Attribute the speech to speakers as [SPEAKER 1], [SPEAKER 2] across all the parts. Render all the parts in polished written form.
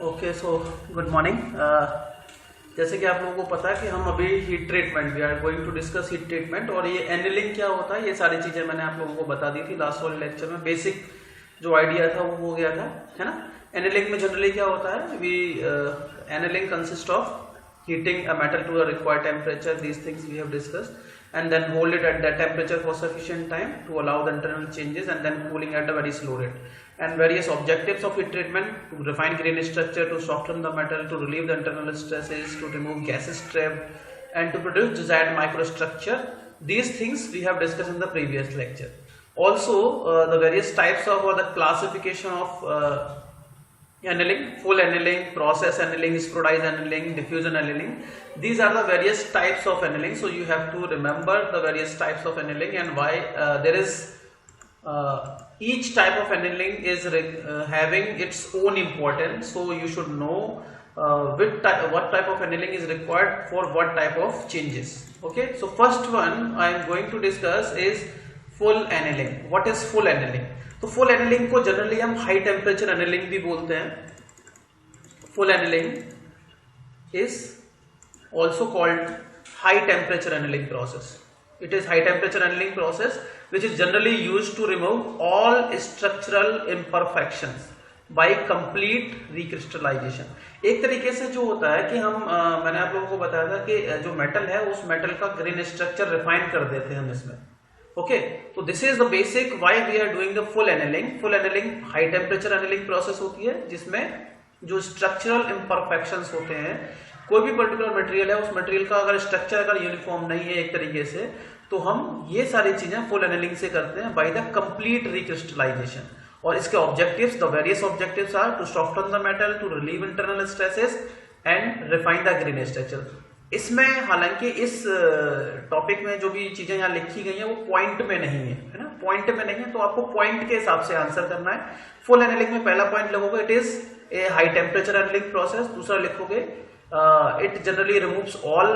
[SPEAKER 1] Okay so good morning. जैसे कि आप लोगों को पता है कि हम अभी heat treatment we are going to discuss heat treatment, और ये एनिलिंग क्या होता है, ये सारी चीजें मैंने आप लोगों को बता दी थी लास्ट वाले लेक्चर में। बेसिक जो आइडिया था वो हो गया था, है ना। एनिलिंग में जनरली क्या होता है, we annealing consist of heating a metal to a required temperature. These things we have discussed, and then hold it at that temperature for sufficient time to allow the internal changes, and then cooling at a very slow rate. And various objectives of heat treatment: to refine grain structure, to soften the metal, to relieve the internal stresses, to remove gases trapped, and to produce desired microstructure. These things we have discussed in the previous lecture. Also, the various types of or the classification of annealing: full annealing, process annealing, spheroidized annealing, diffusion annealing. These are the various types of annealing. So you have to remember the various types of annealing and why there is each type of annealing is having its own importance. So you should know what type of annealing is required for what type of changes. Okay, so first one I am going to discuss is full annealing. What is full annealing? तो full annealing को generally हम high temperature annealing भी बोलते हैं। Full annealing is also called high temperature annealing process. It is high temperature annealing process which is generally used to remove all structural imperfections by complete recrystallization. एक तरीके से जो होता है कि हम मैंने आप लोगों को बताया था कि जो मेटल है उस मेटल का ग्रेन स्ट्रक्चर रिफाइन कर देते हैं हम इसमें. ओके, तो this is the basic why we are doing the full annealing. Full annealing high temperature annealing process होती है जिसमें जो स्ट्रक्चरल इम्परफेक्शंस होते हैं, कोई भी पर्टिकुलर मटेरियल है उस मटेरियल का अगर स्ट्रक्चर अगर यूनिफॉर्म नहीं है एक तरीके से, तो हम ये सारी चीजें फुल एनिलिंग से करते हैं बाय द कंप्लीट रिक्रिस्टलाइजेशन. और इसके objectives, the various objectives are to soften the metal, to relieve internal stresses and refine the grain structure. इसमें हालांकि इस टॉपिक में जो भी चीजें यहाँ लिखी गई हैं वो पॉइंट में नहीं है ना, पॉइंट में नहीं है, तो आपको पॉइंट के हिसाब से आंसर करना है. फुल एनिलिंग में पहला पॉइंट लिखोगे it is a high temperature annealing process. दूसरा लिखोगे it generally removes all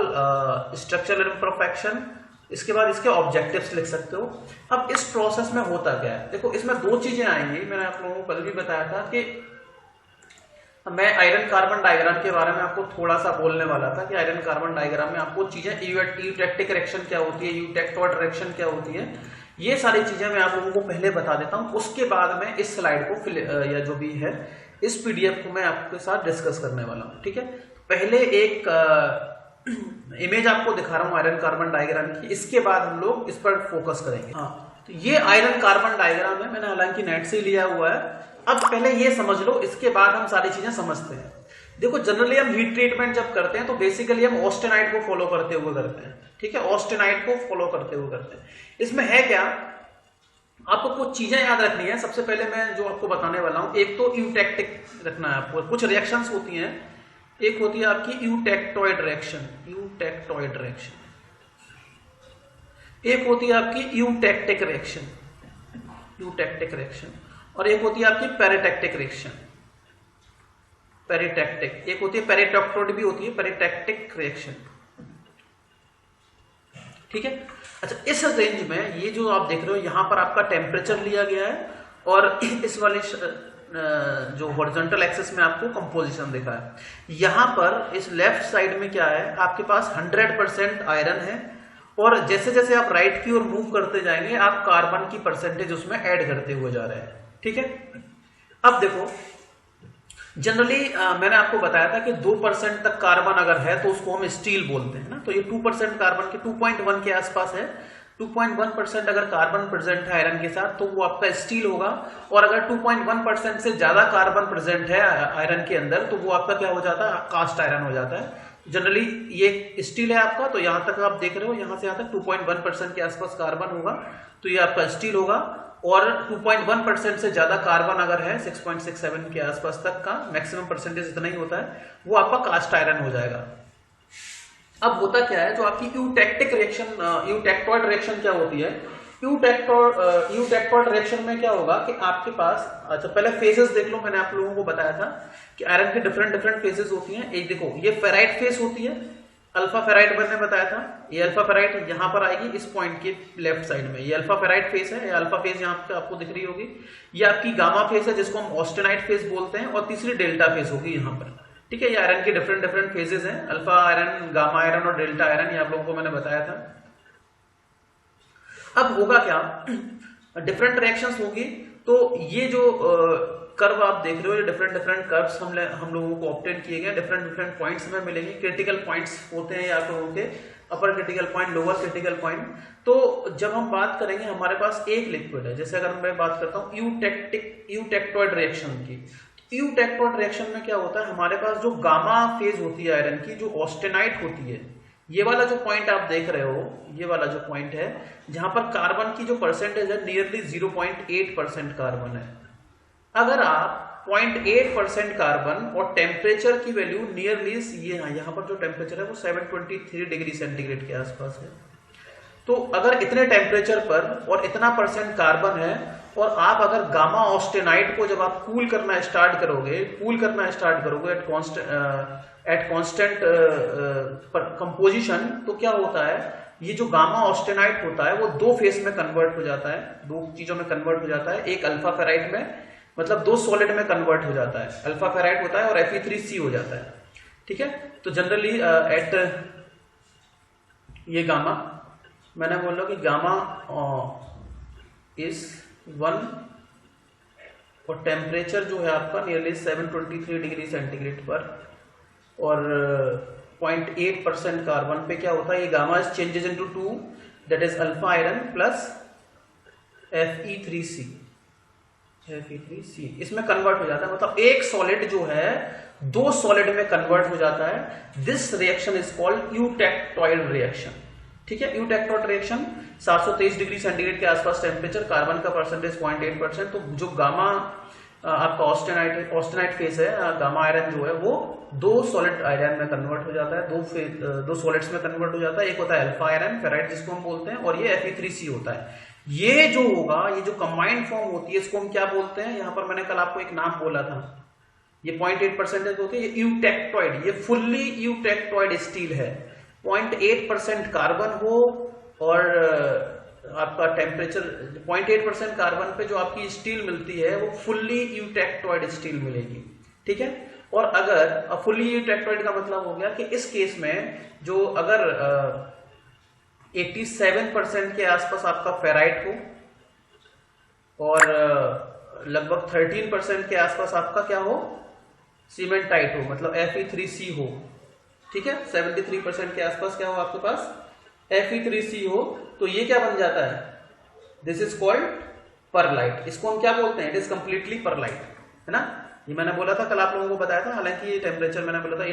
[SPEAKER 1] structural imperfection. इसके बाद इसके ऑब्जेक्टिव्स लिख सकते हो. अब इस प्रोसेस में होता क्या है, देखो इसमें दो चीजें आएंगी. मैंने आप लोगों को कल भी बताया था कि मैं आयरन कार्बन डायग्राम के बारे में आपको थोड़ा सा बोलने वाला था कि आयरन कार्बन डायग्राम में आपको चीजें यूटेक्टिक रिएक्शन क्या होती है, यूटेक्टोइड रिएक्शन क्या होती है, ये सारी चीजें मैं आप लोगों को पहले बता देता हूं. उसके बाद में इस स्लाइड को या जो भी है इस पीडीएफ को मैं आपके साथ डिस्कस करने वाला हूं. ठीक है, पहले एक इमेज आपको दिखा रहा हूं आयरन कार्बन डायग्राम की, इसके बाद हम लोग इस पर फोकस करेंगे. हाँ, तो ये आयरन कार्बन डायग्राम है, मैंने हालांकि नेट से लिया हुआ है. अब पहले ये समझ लो, इसके बाद हम सारी चीजें समझते हैं. देखो जनरली हम हीट ट्रीटमेंट जब करते हैं तो बेसिकली हम ऑस्टेनाइट को फॉलो करते हुए करते हैं. ठीक है, ऑस्टेनाइट को फॉलो करते हुए करते हैं. इसमें है क्या, आपको कुछ चीजें याद रखनी है. सबसे पहले मैं जो आपको बताने वाला हूं, एक तो यूटेक्टिक रखना है आपको. कुछ रिएक्शंस होती हैं, एक होती है आपकी यूटेक्टोइड रिएक्शन, यूटेक्टोइड रिएक्शन. एक होती है आपकी यूटेक्टिक रिएक्शन, यूटेक्टिक रिएक्शन. और एक होती है आपकी पेरिटेक्टिक रिएक्शन, पेरिटेक्टिक. एक होती है पेरिटेक्टोइड भी होती है, पेरिटेक्टिक रिएक्शन. ठीक है, अच्छा इस रेंज में ये जो आप देख रहे हो यहां पर आपका टेम्परेचर लिया गया है, और इस वाले जो हॉरिजॉन्टल एक्सिस में आपको कंपोजिशन दिखा है. यहां पर इस लेफ्ट साइड में क्या है, आपके पास 100% आयरन है, और जैसे जैसे आप राइट की ओर मूव करते जाएंगे आप कार्बन की परसेंटेज उसमें ऐड करते हुए जा रहे हैं. ठीक है, अब देखो जनरली मैंने आपको बताया था कि 2% तक कार्बन अगर है तो उसको हम स्टील बोलते हैं ना. तो ये 2% कार्बन के 2.1 के आसपास है. 2.1% अगर कार्बन प्रेजेंट है आयरन के साथ तो वो आपका स्टील होगा. और अगर 2.1% से ज्यादा कार्बन प्रेजेंट है आयरन के अंदर तो वो आपका क्या हो जाता है, कास्ट आयरन हो जाता है. जनरली ये स्टील है आपका, तो यहां तक आप देख रहे हो, यहां से यहां तक 2.1% के आसपास कार्बन होगा तो ये आपका स्टील होगा. और 2.1% से ज्यादा कार्बन अगर है 6.67 के आसपास तक का, मैक्सिमम परसेंटेज इतना ही होता है, वो आपका कास्ट आयरन हो जाएगा. अब होता क्या है, जो आपकी यूटेक्टिक रिएक्शन, यूटेक्टोइड रिएक्शन क्या होती है, यूटेक्टोइड रिएक्शन में क्या होगा कि आपके पास, अच्छा पहले फेजेस देख लो. मैंने आप लोगों को बताया था कि आयरन के डिफरेंट फेजेस होती हैं. एक देखो ये फेराइट फेज होती है, अल्फा फेराइट मैंने बताया था, ये अल्फा फेराइट यहाँ पर आएगी इस पॉइंट के लेफ्ट साइड में, ये अल्फा फेराइट फेस है, ये अल्फा फेस यहाँ पे आपको दिख रही होगी। ये आपकी गामा फेस है जिसको हम ऑस्टेनाइट फेस बोलते हैं, और तीसरी डेल्टा फेस होगी यहाँ पर। ठीक है, ये आयरन के डिफरेंट डिफरेंट फेजेस हैं, अल्फा आयरन, गामा आयरन और डेल्टा आयरन, ये आप लोगों को मैंने बताया था। अब होगा क्या, डिफरेंट रिएक्शंस होगी। तो ये जो कर्व आप देख रहे हो, ये डिफरेंट डिफरेंट कर्व्स हम लोगों को ऑब्टेन किए गए, डिफरेंट डिफरेंट पॉइंट्स हमें मिलेंगे। क्रिटिकल पॉइंट्स होते हैं आप लोगों के, अपर critical point, lower critical point. तो जब हम बात करेंगे, हमारे पास एक लिक्विड है, जैसे अगर मैं बात करता हूँ यूटेक्टोइड रिएक्शन की। यूटेक्टोइड रिएक्शन में क्या होता है, हमारे पास जो गामा फेज होती है आयरन की, जो ऑस्टेनाइट होती है, ये वाला जो पॉइंट आप देख रहे हो, ये वाला जो पॉइंट है जहां पर कार्बन की जो परसेंटेज है नियरली 0.8% कार्बन है। अगर आप 0.8% कार्बन और टेम्परेचर की वैल्यू नियरली ये यहाँ पर जो टेम्परेचर है वो 723 डिग्री सेंटीग्रेड के आसपास है। तो अगर इतने टेम्परेचर पर और इतना परसेंट कार्बन है, और आप अगर गामा ऑस्टेनाइट को जब आप कूल करना स्टार्ट करोगे एट कांस्टेंट कंपोजिशन, तो क्या होता है, ये जो गामा ऑस्टेनाइट होता है वो दो फेस में कन्वर्ट हो जाता है, दो चीजों में कन्वर्ट हो जाता है। एक अल्फा फेराइट में, मतलब दो सॉलिड में कन्वर्ट हो जाता है, अल्फा फेराइट होता है और Fe3C हो जाता है। ठीक है, तो जनरली एट ये गामा, मैंने बोला कि गामा इज 1 और टेम्परेचर जो है आपका नियरली 723 डिग्री सेंटीग्रेड पर, और 0.8% कार्बन पे क्या होता है, ये gamma is changes into 2, that is alpha iron plus Fe3C, इसमें कन्वर्ट हो जाता है। मतलब एक सॉलिड जो है दो सॉलिड में कन्वर्ट हो जाता है। This reaction is called eutectoid reaction. ठीक है, यूटेक्टोइड रिएक्शन 723 डिग्री सेंटीग्रेड के आसपास टेम्परेचर, कार्बन का परसेंटेज 0.8%। तो जो गामा आपका ऑस्टेनाइट फेस है, गामा आयरन जो है वो दो सॉलिड आयरन में कन्वर्ट हो जाता है, दो सॉलिड्स में कन्वर्ट हो जाता है। एक होता है अल्फा आयरन फेराइट जिसको हम बोलते हैं, और ये Fe3C होता है। ये जो होगा, ये जो कंबाइंड फॉर्म होती है, इसको हम क्या बोलते हैं, यहां पर मैंने कल आपको एक नाम बोला था, ये 0.8% होती है, ये यूटेक्टोइड, ये फुल्ली यूटेक्टोइड स्टील है। 0.8% कार्बन हो और आपका टेम्परेचर 0.8% कार्बन पे जो आपकी स्टील मिलती है वो फुल्ली यूटेक्टोइड स्टील मिलेगी। ठीक है, और अगर फुल्ली यूटेक्टोइड का मतलब हो गया कि इस केस में जो अगर 87% के आसपास आपका फेराइट हो और लगभग 13% के आसपास आपका क्या हो, सीमेंटाइट हो, मतलब Fe3C हो। ठीक है, 73% के आसपास क्या हो आपके पास, Fe3C हो, तो ये क्या बन जाता है, दिस इज कॉल्ड परलाइट। इसको हम क्या बोलते हैं, इट इज कंप्लीटली परलाइट, है ना। ये मैंने बोला था कल, आप लोगों को बताया था, हालांकि ये टेम्परेचर मैंने बोला था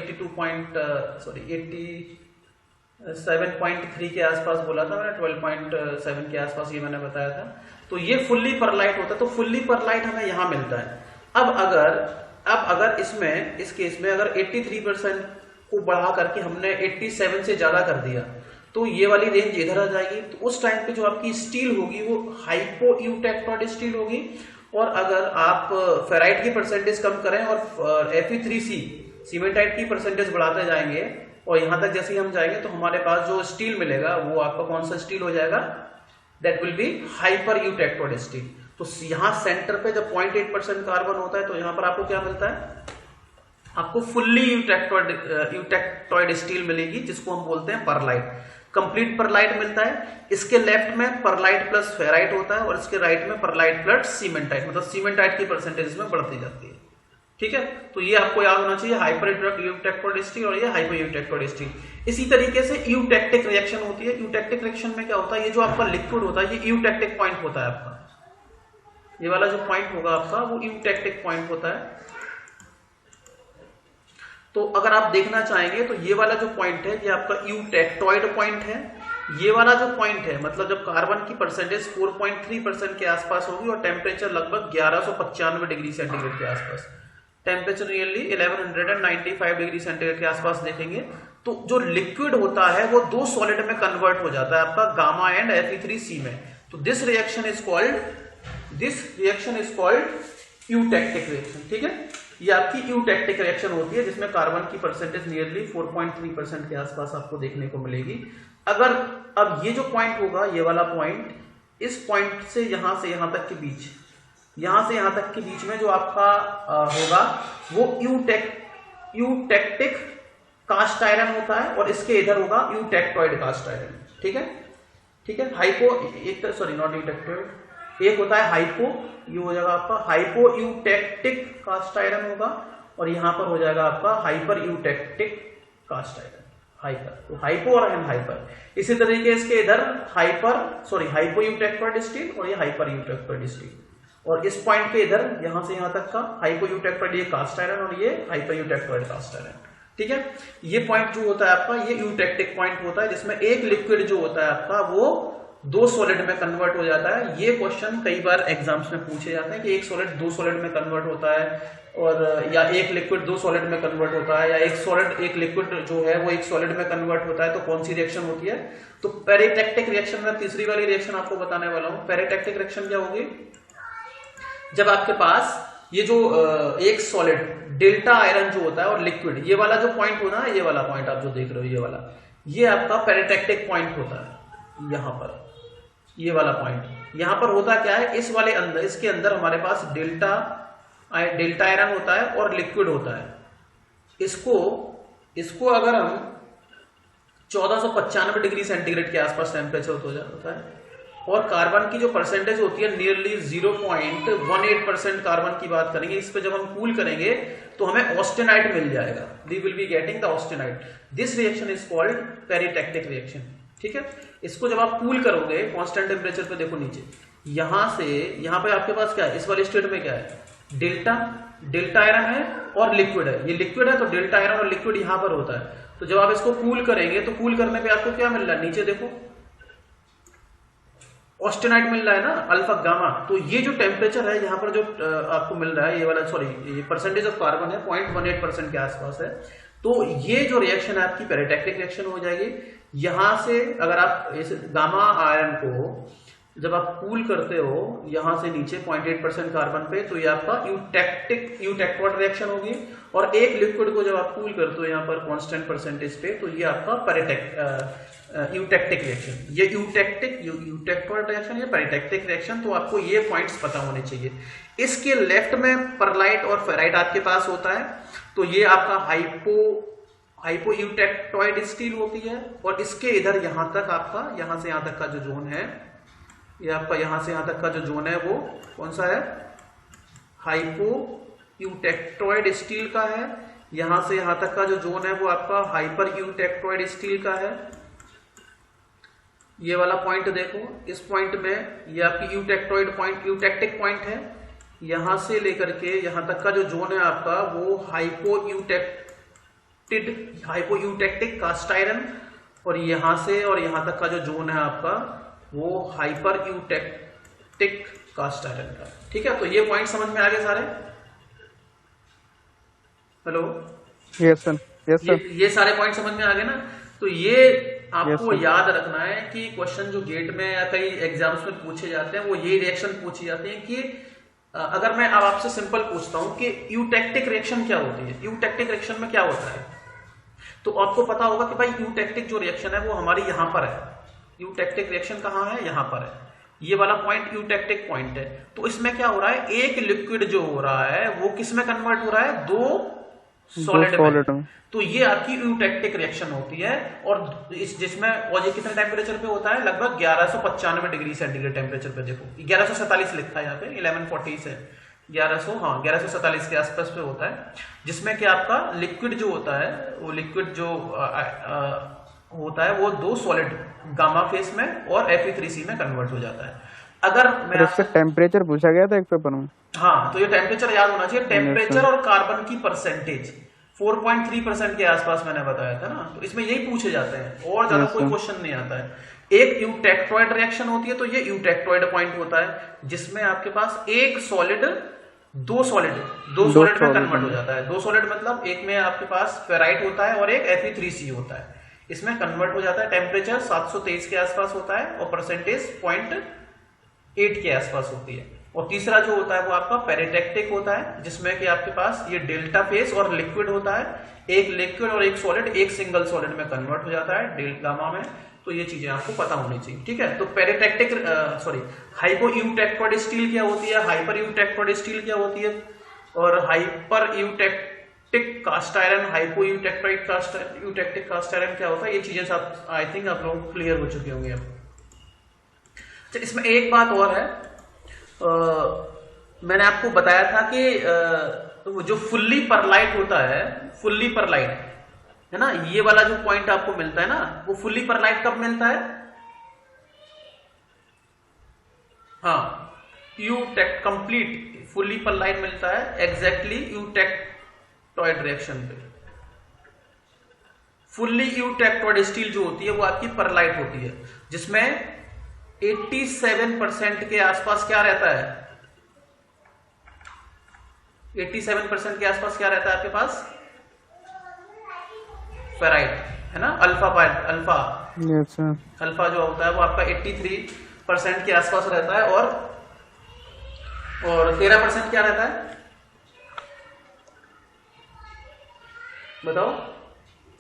[SPEAKER 1] 87.3 के आसपास बोला था मैंने, 12.7 के आसपास ये मैंने बताया था। तो ये फुल्ली परलाइट होता है, तो फुल्ली परलाइट हमें यहां मिलता है। अब अगर इसमें, इस केस में अगर 83% को बढ़ा करके हमने 87 से ज्यादा कर दिया, तो ये वाली रेंज इधर आ जाएगी। तो उस टाइम पे जो आपकी स्टील होगी वो हाइपो यूटेक्टोइड स्टील होगी। और अगर आप फेराइट की परसेंटेज कम करें और Fe3C सीमेंटाइट की परसेंटेज बढ़ाते जाएंगे, और यहां तक जैसे ही हम जाएंगे तो हमारे पास जो स्टील मिलेगा वो आपका कौन सा स्टील हो जाएगा, that will be hyper eutectoid steel. तो यहां सेंटर पे जब 0.8% कार्बन होता है, तो यहां पर आपको क्या मिलता है, आपको फुल्ली यूटेक्टोइड स्टील मिलेगी, जिसको हम बोलते हैं परलाइट, कंप्लीट परलाइट मिलता है। इसके लेफ्ट में परलाइट प्लस फेराइट होता है, और इसके राइट में परलाइट प्लस सीमेंटाइट, मतलब सीमेंटाइट की परसेंटेज इसमें बढ़ती जाती है। ठीक है, तो ये आपको याद होना चाहिए, हाइपर यूटेक्टोइड स्टील और ये हाइपर यूटेक्टोइड स्टील। इसी तरीके से यूटेक्टिक रिएक्शन होती है। यूटेक्टिक रिएक्शन में क्या होता है, ये जो आपका लिक्विड होता है ये यूटेक्टिक पॉइंट होता है आपका, ये वाला जो पॉइंट होगा आपका वो यूटेक्टिक पॉइंट होता है। तो अगर आप देखना चाहेंगे तो ये वाला जो पॉइंट है ये आपका यूटेक्टोइड पॉइंट है। ये वाला जो पॉइंट है, मतलब जब कार्बन की परसेंटेज 4.3% के आसपास होगी और टेम्परेचर लगभग 1195 डिग्री सेंटीग्रेड के आसपास, टेम्परेचर रियली 1195 डिग्री सेंटीग्रेड के आसपास देखेंगे, तो जो लिक्विड होता है वो दो सॉलिड में कन्वर्ट हो जाता है आपका गामा एंड Fe3C में। तो this reaction is called eutectic reaction. ठीक है, ये आपकी यूटेक्टिक रिएक्शन होती है जिसमें कार्बन की परसेंटेज नियरली 4.3% के आसपास आपको देखने को मिलेगी। अगर अब ये जो पॉइंट होगा, ये वाला पॉइंट, इस पॉइंट से यहां तक के बीच, यहां से यहां तक के बीच में जो आपका होगा वो यूटेक्टिक कास्ट आयरन होता है और इसके इधर होगा यूटेक्टॉइड कास्ट आयरन। ठीक है, ठीक है। हाइपो एक तो सॉरी नॉट यूटेक्टॉइड, एक होता है हाइपो, ये हो जाएगा आपका हाइपो यूटेक्टिक कास्ट आयरन होगा और यहां पर हो जाएगा आपका hyper eutectic cast iron. Hyper तो हाइपो और हाइपर। इसी तरीके इसके इधर हाइपो यूटेक्टॉइड स्टील और ये हाइपर यूटेक्टॉइड स्टील, और इस पॉइंट के इधर यहां से यहां तक का हाइपो यूटेक्टॉइड ये कास्ट आयरन और ये हाइपर यूटेक्टॉइड कास्ट आयरन। ठीक है, ये पॉइंट जो होता है आपका ये यूटेक्टिक पॉइंट होता है जिसमें एक लिक्विड जो होता है आपका वो 2 सॉलिड में कन्वर्ट हो जाता है। ये क्वेश्चन कई बार एग्जाम्स में पूछे जाते हैं कि एक सॉलिड 2 सॉलिड में कन्वर्ट होता है, और या एक लिक्विड 2 सॉलिड में कन्वर्ट होता है, या एक लिक्विड जो है वो एक सॉलिड में कन्वर्ट होता है, तो कौन सी रिएक्शन होती है। तो पेरिटैक्टिक रिएक्शन में तीसरी वाली रिएक्शन आपको बताने वाला हूं। पेरिटैक्टिक रिएक्शन क्या होगी, जब आपके पास ये जो एक सॉलिड डेल्टा आयरन जो होता है और लिक्विड, ये वाला जो पॉइंट होना है, ये वाला पॉइंट आप जो देख रहे हो ये वाला, ये आपका पेरिटैक्टिक पॉइंट होता है। यहां पर ये वाला पॉइंट, यहां पर होता क्या है, इस वाले अंदर, इसके अंदर हमारे पास डेल्टा आयरन होता है और लिक्विड होता है। इसको अगर हम 1495 डिग्री सेंटीग्रेड के आसपास टेम्परेचर हो जाता है और कार्बन की जो परसेंटेज होती है नियरली 0.18% कार्बन की बात करेंगे, इस पे जब हम कूल करेंगे तो हमें ऑस्टेनाइट मिल जाएगा। We will be getting the austenite. This reaction is called peritectic reaction. ठीक है, इसको जब आप कूल करोगे कांस्टेंट टेम्परेचर पे, देखो नीचे यहां से यहां पे आपके पास क्या है, इस वाले स्टेट में क्या है, डेल्टा आयरन है और लिक्विड है। ये लिक्विड है तो डेल्टा आयरन और लिक्विड यहां पर होता है। तो जब आप इसको कूल करेंगे तो कूल करने पे आपको क्या मिल रहा है, नीचे देखो ऑस्टेनाइट मिल रहा है ना, अल्फा गामा। तो ये जो टेम्परेचर है यहाँ पर जो आपको मिल रहा है, ये वाला ये परसेंटेज ऑफ कार्बन है 0.18% के आसपास है। तो ये जो रिएक्शन है आपकी पेरिटैक्टिक रिएक्शन हो जाएगी। यहां से अगर आप इस गामा आयरन को जब आप कूल करते हो यहां से नीचे 0.8% कार्बन पे, तो ये आपका यूटेक्टॉइड रिएक्शन होगी। और एक लिक्विड को जब आप कूल करते हो यहाँ पर कांस्टेंट परसेंटेज पे, तो ये आपका यूटेक्टिक रिएक्शन, ये यूटेक्टॉइड रिएक्शन, ये पेरिटैक्टिक रिएक्शन। तो आपको ये पॉइंट्स पता होने चाहिए। इसके लेफ्ट में परलाइट और फेराइट आपके पास होता है, तो ये आपका हाइपो यूटेक्टॉइड स्टील होती है। और इसके इधर यहां तक आपका, यहां से यहां तक का जो जोन है, ये आपका यहां से यहां तक का जो जोन है वो कौन सा है, हाइपो यूटेक्टॉइड स्टील का है। यहां से यहां तक का जो जोन है वो आपका हाइपर यूटेक्टॉइड स्टील का है। ये वाला पॉइंट देखो, इस पॉइंट में ये आपकी यूटेक्टिक पॉइंट है। यहां से लेकर के यहां तक का जो जोन है आपका वो हाइपो यूटेक्टिक कास्ट आयरन, और यहां से और यहां तक का जो जोन है आपका वो हाइपर यूटेक्टिक कास्ट आयरन का। ठीक है, तो ये पॉइंट समझ में आ गए सारे। हेलो,
[SPEAKER 2] यस सर,
[SPEAKER 1] ये सारे पॉइंट समझ में आ गए ना। तो ये आपको याद रखना है कि क्वेश्चन जो गेट में या कई एग्जाम्स में पूछे जाते हैं वो ये रिएक्शन पूछी जाती है कि अगर मैं अब आपसे सिंपल पूछता हूं कि यूटेक्टिक रिएक्शन क्या होती है, यूटेक्टिक रिएक्शन में क्या होता है, तो आपको पता होगा कि भाई यूटेक्टिक जो रिएक्शन है वो हमारी यहां पर है। यूटेक्टिक रिएक्शन कहां है, यहां पर है। ये वाला पॉइंट यूटेक्टिक पॉइंट है। तो इसमें क्या हो रहा है, एक लिक्विड जो हो रहा है वो किस में कन्वर्ट हो रहा है, 2 सॉलिड में। तो ये आपकी यूटेक्टिक रिएक्शन होती है। और जिसमें और ये कितने टेम्परेचर पे होता है, लगभग 1195 डिग्री सेंटीग्रेड टेम्परेचर पे। देखो 1147 लिखा है यहाँ पे, 1140 से 1147 के आसपास पे होता है, जिसमें कि आपका लिक्विड जो होता है वो लिक्विड जो होता है वो 2 सॉलिड गामा फेस में और Fe3C में कन्वर्ट हो जाता है। अगर मैं
[SPEAKER 2] इससे टेम्परेचर पूछा गया था एक पेपर में।
[SPEAKER 1] हाँ, तो ये टेम्परेचर याद होना चाहिए। टेम्परेचर और कार्बन की परसेंटेज 4.3% के आसपास मैंने बताया था ना। तो इसमें यही पूछे जाते हैं और ज्यादा कोई क्वेश्चन नहीं आता है। एक यूटेक्टॉइड रिएक्शन होती है, तो ये यूटेक्टॉइड पॉइंट होता है जिसमें आपके पास एक सॉलिड 2 सॉलिड में कन्वर्ट हो जाता है। 2 सॉलिड मतलब एक में आपके पास फेराइट होता है और एक Fe3C होता है, इसमें कन्वर्ट हो जाता है। टेम्परेचर 723 के आसपास होता है और परसेंटेज 0.8 के आसपास होती है। और तीसरा जो होता है वो आपका पेरिटेक्टिक होता है, जिसमें कि आपके पास ये डेल्टा फेस और लिक्विड होता है, एक लिक्विड और एक सॉलिड एक सिंगल सॉलिड में कन्वर्ट हो जाता है गामा में। तो ये चीजें आपको पता होनी चाहिए, ठीक है। तो पेरिटेक्टिक हाइपो यूटेक्टोइड स्टील क्या होती है, हाइपर यूटेक्टोइड स्टील क्या होती है, और hyper eutectic cast iron, hypo eutectoid eutectic cast iron क्या होता है, ये चीजें सब आई थिंक आप लोग क्लियर हो चुके होंगे अब। अच्छा, इसमें एक बात और है, मैंने आपको बताया था कि जो फुल्ली परलाइट होता है, फुल्ली परलाइट है ना, ये वाला जो पॉइंट आपको मिलता है ना, वो फुल्ली परलाइट कब मिलता है, हाँ, यूटेक्ट कंप्लीट फुल्ली परलाइट मिलता है एग्जैक्टली यूटेक्टोइड रिएक्शन पे। फुल्ली यूटेक्टोइड स्टील जो होती है वो आपकी परलाइट होती है, जिसमें 87% के आसपास क्या रहता है, 87% के आसपास क्या रहता है आपके पास, फेराइट, है ना, अल्फा अल्फा अल्फा जो होता है वो आपका 83% के आसपास रहता है, और 13% क्या रहता है, बताओ,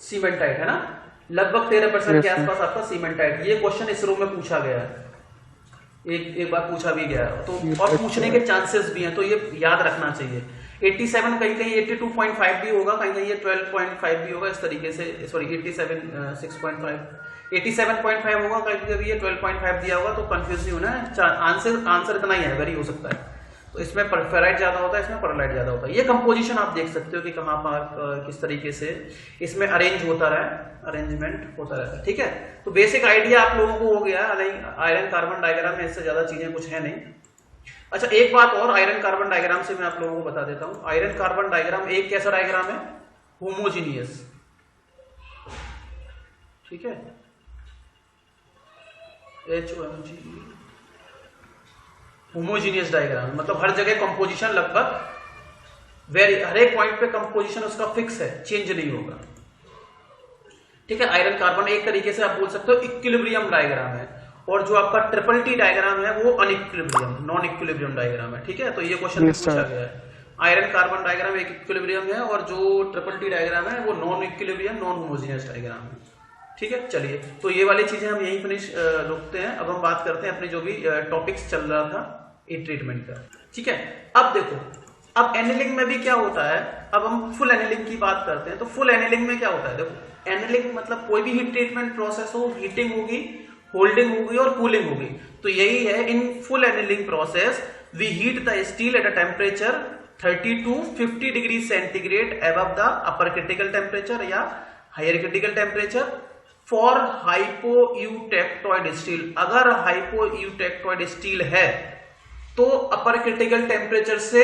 [SPEAKER 1] सीमेंटाइट, है ना, लगभग 13% के आसपास आपका सीमेंटाइट। ये क्वेश्चन इसरो में पूछा गया है, एक बार पूछा भी गया है, तो और पूछने के चांसेस भी हैं, तो ये याद रखना चाहिए। 87 कहीं कहीं 82.5 भी होगा, कहीं कहीं ये 12.5 भी होगा, इस तरीके से, सॉरी 87.5 होगा, कहीं कभी ये 12.5 दिया होगा, तो कंफ्यूज नहीं होना है, आंसर इतना ही है, अगर ही हो सकता है। तो इसमें फेराइट ज्यादा होता है, इसमें परलाइट ज्यादा होता है। ये कंपोजिशन आप देख सकते हो कि कहाँ पर किस तरीके से इसमें अरेंजमेंट होता रहता है, ठीक है। तो बेसिक आइडिया आप लोगों को हो गया आयरन कार्बन डायग्राम में, इससे ज्यादा चीजें कुछ है नहीं। अच्छा, एक बात और आयरन कार्बन डायग्राम से मैं आप लोगों को बता देता हूं। आयरन कार्बन डायग्राम एक कैसा डायग्राम है, होमोजीनियस, ठीक है, HOMG, होमोजीनियस डायग्राम, मतलब हर जगह कंपोजिशन लगभग हर एक पॉइंट पे कंपोजिशन उसका फिक्स है, चेंज नहीं होगा, ठीक है। आयरन कार्बन एक तरीके से आप बोल सकते हो इक्विलिब्रियम डायग्राम है, और जो आपका ट्रिपल टी डायग्राम है वो अनइक्विलिब्रियम, नॉन इक्विलिब्रियम डायग्राम है, ठीक है। तो ये क्वेश्चन में पूछा गया है, आयरन कार्बन डायग्राम एक इक्विलिब्रियम है, और जो ट्रिपल टी डायग्राम है वो non equilibrium, non homogeneous diagram है, ठीक है। चलिए, तो ये वाली चीजें हम यहीं फिनिश रुकते हैं। अब हम बात करते हैं अपने जो भी टॉपिक्स चल रहा था हीट ट्रीटमेंट का, ठीक है। अब देखो, अब एनिलिंग में भी क्या होता है, अब हम फुल एनिलिंग की बात करते हैं। तो फुल एनिलिंग में क्या होता है, देखो, एनिलिंग मतलब कोई भी हीट ट्रीटमेंट प्रोसेस हो, हीटिंग होगी, होल्डिंग होगी और कूलिंग होगी। तो यही है, in full annealing process we heat the steel at a temperature 30 to 50 degree centigrade above the upper critical temperature या higher critical temperature for hypoeutectoid steel. अगर हाइपोयूटेक्टोइड स्टील है तो अपर क्रिटिकल टेम्परेचर से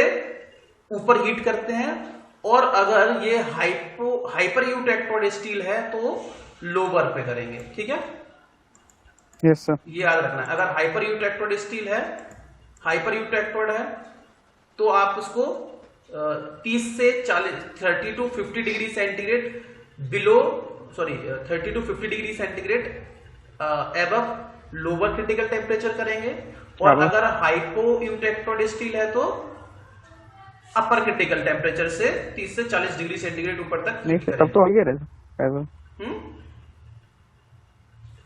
[SPEAKER 1] ऊपर हीट करते हैं, और अगर ये हाइपर यूटेक्टोइड स्टील है तो लोअर पे करेंगे, ठीक है।
[SPEAKER 2] यस सर,
[SPEAKER 1] ये याद रखना है, अगर हाइपर यूटेक्टोइड स्टील है, हाइपर यूटेक्टोइड है, तो आप उसको 30 से 50 degree centigrade below, 30 to 50 degree centigrade above lower critical temperature करेंगे, और अगर हाइपो यूटेक्टोइड स्टील है तो अपर क्रिटिकल टेम्परेचर से 30 से 40 डिग्री सेंटीग्रेड ऊपर तक।
[SPEAKER 2] नहीं तब तो हो गया,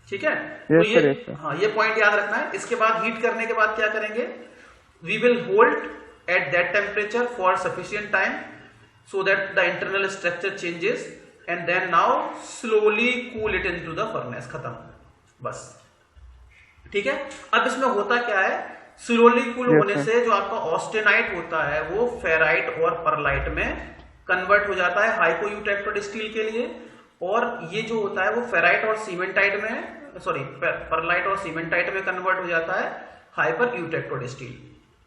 [SPEAKER 1] ठीक है। तो ये, हाँ, ये पॉइंट याद रखना है। इसके बाद हीट करने के बाद क्या करेंगे, we will hold at that temperature for sufficient time so that the internal structure changes, and then now slowly cool it into the furnace. खत्म, बस, ठीक है। अब इसमें होता क्या है, स्लोली कूल होने से जो आपका ऑस्टेनाइट होता है वो फेराइट और परलाइट में कन्वर्ट हो जाता है हाइपोयूटेक्टोइड स्टील के लिए, और ये जो होता है वो फेराइट और सीमेंटाइट में, परलाइट और सीमेंटाइट में कन्वर्ट हो जाता है हाइपर यूटेक्टोइड स्टील।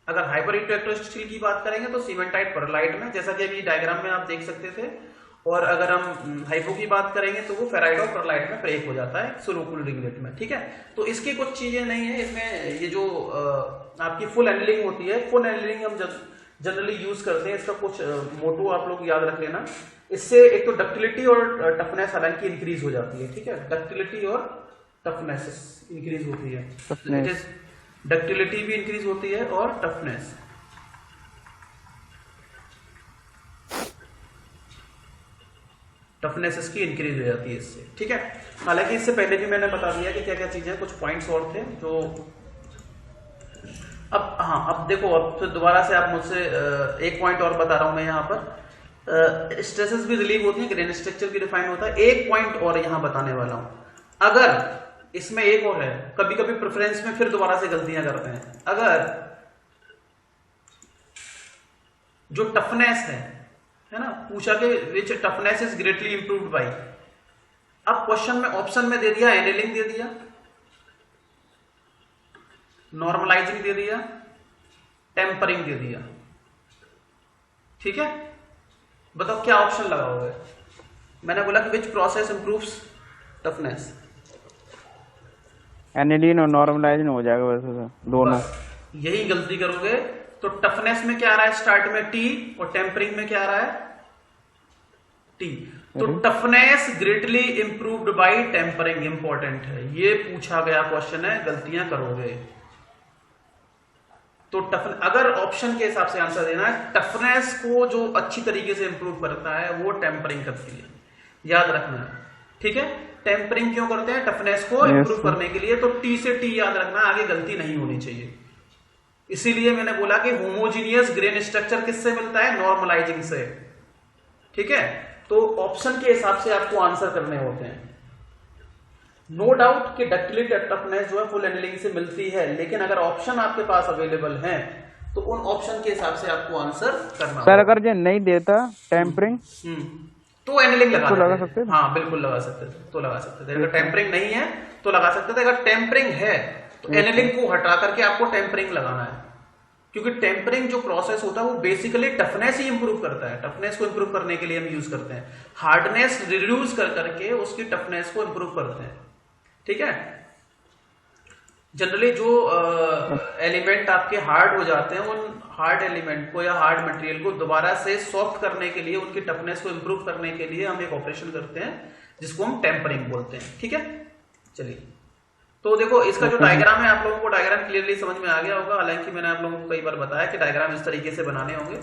[SPEAKER 1] अगर हाइपर यूटेक्टोइड स्टील की बात करेंगे तो सीमेंटाइट परलाइट में, जैसा कि अभी डायग्राम में आप देख सकते थे, और अगर हम हाइपो की बात करेंगे तो वो फेराइट और परलाइट में ब्रेक हो जाता है स्लो कूलिंग रेट में, ठीक है। तो इसकी कुछ चीजें नहीं है इसमें। ये जो आपकी फुल एनिलिंग होती है, फुल एनिलिंग हम जनरली यूज करते हैं, इसका कुछ मोटो आप लोग याद रख लेना। इससे एक तो डक्टिलिटी और टफनेस हालांकि इंक्रीज हो जाती है, ठीक है, डक्टिलिटी और टफनेस इंक्रीज होती है, डक्टिलिटी भी इंक्रीज होती है और टफनेस। टफनेस इसकी इंक्रीज हो जाती है इससे, ठीक है। हालांकि इससे पहले भी मैंने बता दिया कि क्या क्या चीजें, कुछ पॉइंट्स और थे जो अब देखो, अब फिर दोबारा से आप मुझसे एक पॉइंट और बता रहा हूं मैं यहाँ पर। स्ट्रेसेस भी रिलीव होती है, ग्रेन स्ट्रक्चर भी डिफाइन होता है। एक पॉइंट और यहाँ बताने वाला हूं। अगर इसमें एक और है, कभी कभी प्रेफरेंस में फिर दोबारा से गलतियां करते हैं। अगर जो टफनेस है ना, पूछा कि which toughness is greatly improved by, अब क्वेश्चन में ऑप्शन में दे दिया एनेलिंग दे दिया, नॉर्मलाइजिंग दे दिया, टेम्परिंग दे दिया, ठीक है। बताओ क्या ऑप्शन लगाओगे। मैंने बोला कि which process improves toughness,
[SPEAKER 2] aniline और नॉर्मलाइजन हो जाएगा वैसे तो दोनों।
[SPEAKER 1] यही गलती करोगे तो टफनेस में क्या आ रहा है स्टार्ट में टी, और टेम्परिंग में क्या आ रहा है टी। तो toughness greatly improved by tempering, important है, ये पूछा गया क्वेश्चन है, गलतियां करोगे तो अगर ऑप्शन के हिसाब से आंसर देना है, टफनेस को जो अच्छी तरीके से इंप्रूव करता है वो टेम्परिंग करती है, याद रखना है, ठीक है। टेम्परिंग क्यों करते हैं, टफनेस को इंप्रूव करने के लिए। तो टी से टी याद रखना, आगे गलती नहीं होनी चाहिए। इसीलिए मैंने बोला कि होमोजीनियस ग्रेन स्ट्रक्चर किससे मिलता है, नॉर्मलाइजिंग से, ठीक है। तो ऑप्शन के हिसाब से आपको आंसर करने होते हैं। नो डाउट कि डक्टिली टफनेस जो है फुल एनिलिंग से मिलती है, लेकिन अगर ऑप्शन आपके पास अवेलेबल है तो उन ऑप्शन के हिसाब से आपको आंसर करना
[SPEAKER 2] सर। अगर जो नहीं देता टेम्परिंग
[SPEAKER 1] तो एनिलिंग
[SPEAKER 2] लगा सकते थे।
[SPEAKER 1] हाँ बिल्कुल लगा सकते थे, तो लगा सकते थे। अगर टेम्परिंग नहीं है तो लगा सकते थे। अगर टेम्परिंग है तो एनिलिंग को हटा करके आपको टेम्परिंग लगाना है, क्योंकि टेम्परिंग जो प्रोसेस होता है वो बेसिकली टफनेस ही इंप्रूव करता है। टफनेस को इंप्रूव करने के लिए हम यूज करते हैं, हार्डनेस रिड्यूस कर करके उसकी टफनेस को इंप्रूव करते हैं, ठीक है। जनरली जो एलिमेंट आपके हार्ड हो जाते हैं, उन हार्ड एलिमेंट को या हार्ड मटेरियल को दोबारा से सॉफ्ट करने के लिए, उनकी टफनेस को इंप्रूव करने के लिए हम एक ऑपरेशन करते हैं जिसको हम टेम्परिंग बोलते हैं, ठीक है। चलिए, तो देखो इसका जो डायग्राम है, आप लोगों को डायग्राम क्लियरली समझ में आ गया होगा। हालांकि मैंने आप लोगों को कई बार बताया कि डायग्राम इस तरीके से बनाने होंगे।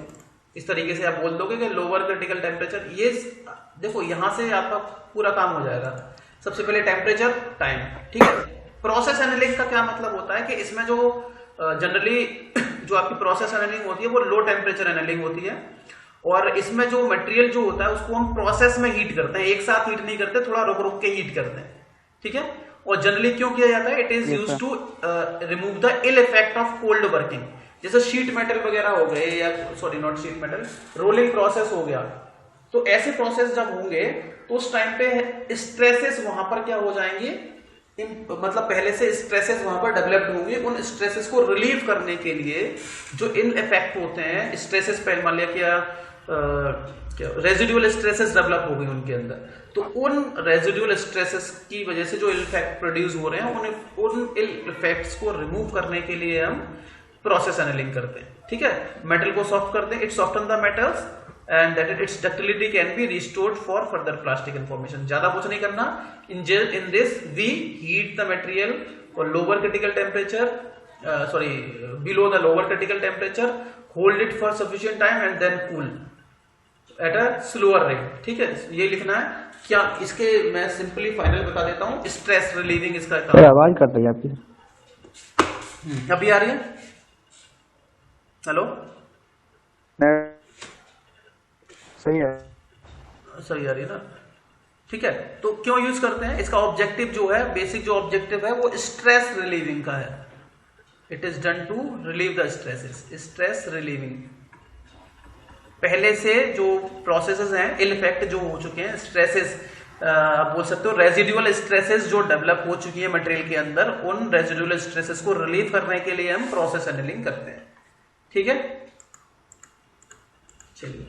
[SPEAKER 1] इस तरीके से आप बोल दोगे कि लोअर क्रिटिकल टेम्परेचर, ये देखो यहां से आपका पूरा काम हो जाएगा। सबसे पहले टेम्परेचर, टाइम, ठीक है। प्रोसेस एनालिंग का क्या मतलब होता है कि इसमें जो जनरली जो आपकी प्रोसेस एनालिंग होती है वो लो टेम्परेचर एनालिंग होती है, और इसमें जो मटेरियल जो होता है उसको हम प्रोसेस में हीट करते हैं, एक साथ हीट नहीं करते, थोड़ा रुक रुक के हीट करते हैं, ठीक है। और जनरली क्यों किया जाता है, it is used to remove the ill effect of cold working. जैसे शीट मेटल वगैरह हो गए, या sorry not sheet metal, rolling process हो गया, तो ऐसे प्रोसेस जब होंगे तो उस टाइम पे स्ट्रेसेस वहां पर क्या हो जाएंगे, मतलब पहले से स्ट्रेसेस वहां पर डेवलप्ड होंगे। उन स्ट्रेसेस को रिलीव करने के लिए जो इन इफेक्ट होते हैं स्ट्रेसेस, पहले मान लिया क्या रेजिडुअल स्ट्रेसेस डेवलप हो गई उनके अंदर, तो उन रेजिडुअल स्ट्रेसेस की वजह से जो इफेक्ट प्रोड्यूस हो रहे हैं, उन इफेक्ट्स को रिमूव करने के लिए हम प्रोसेस एनालिंग करते हैं, ठीक है। मेटल को सॉफ्ट करते हैं, it soften the metals and that its ductility can be restored for further plastic information। ज्यादा कुछ नहीं करना। in this we heat the material for lower critical temperature, below the lower critical temperature, hold it for sufficient time and then cool at a slower rate, ठीक है। ये लिखना है क्या, इसके मैं सिंपली फाइनल बता देता हूँ। स्ट्रेस रिलीविंग इसका काम।
[SPEAKER 2] आवाज कट रही है आपकी,
[SPEAKER 1] अभी आ रही है? हेलो,
[SPEAKER 2] सही है,
[SPEAKER 1] सही आ रही है ना, ठीक है। तो क्यों यूज करते हैं, इसका ऑब्जेक्टिव जो है, बेसिक जो ऑब्जेक्टिव है वो स्ट्रेस रिलीविंग का है। It is done to relieve the stresses, stress relieving. पहले से जो प्रोसेसेस हैं, इल इफेक्ट जो हो चुके हैं, स्ट्रेसेस आप बोल सकते हो, रेजिडुअल स्ट्रेसेस जो डेवलप हो चुकी है मटेरियल के अंदर, उन रेजिडुअल स्ट्रेसेस को रिलीव करने के लिए हम प्रोसेस एनालिंग करते हैं, ठीक है। चलिए,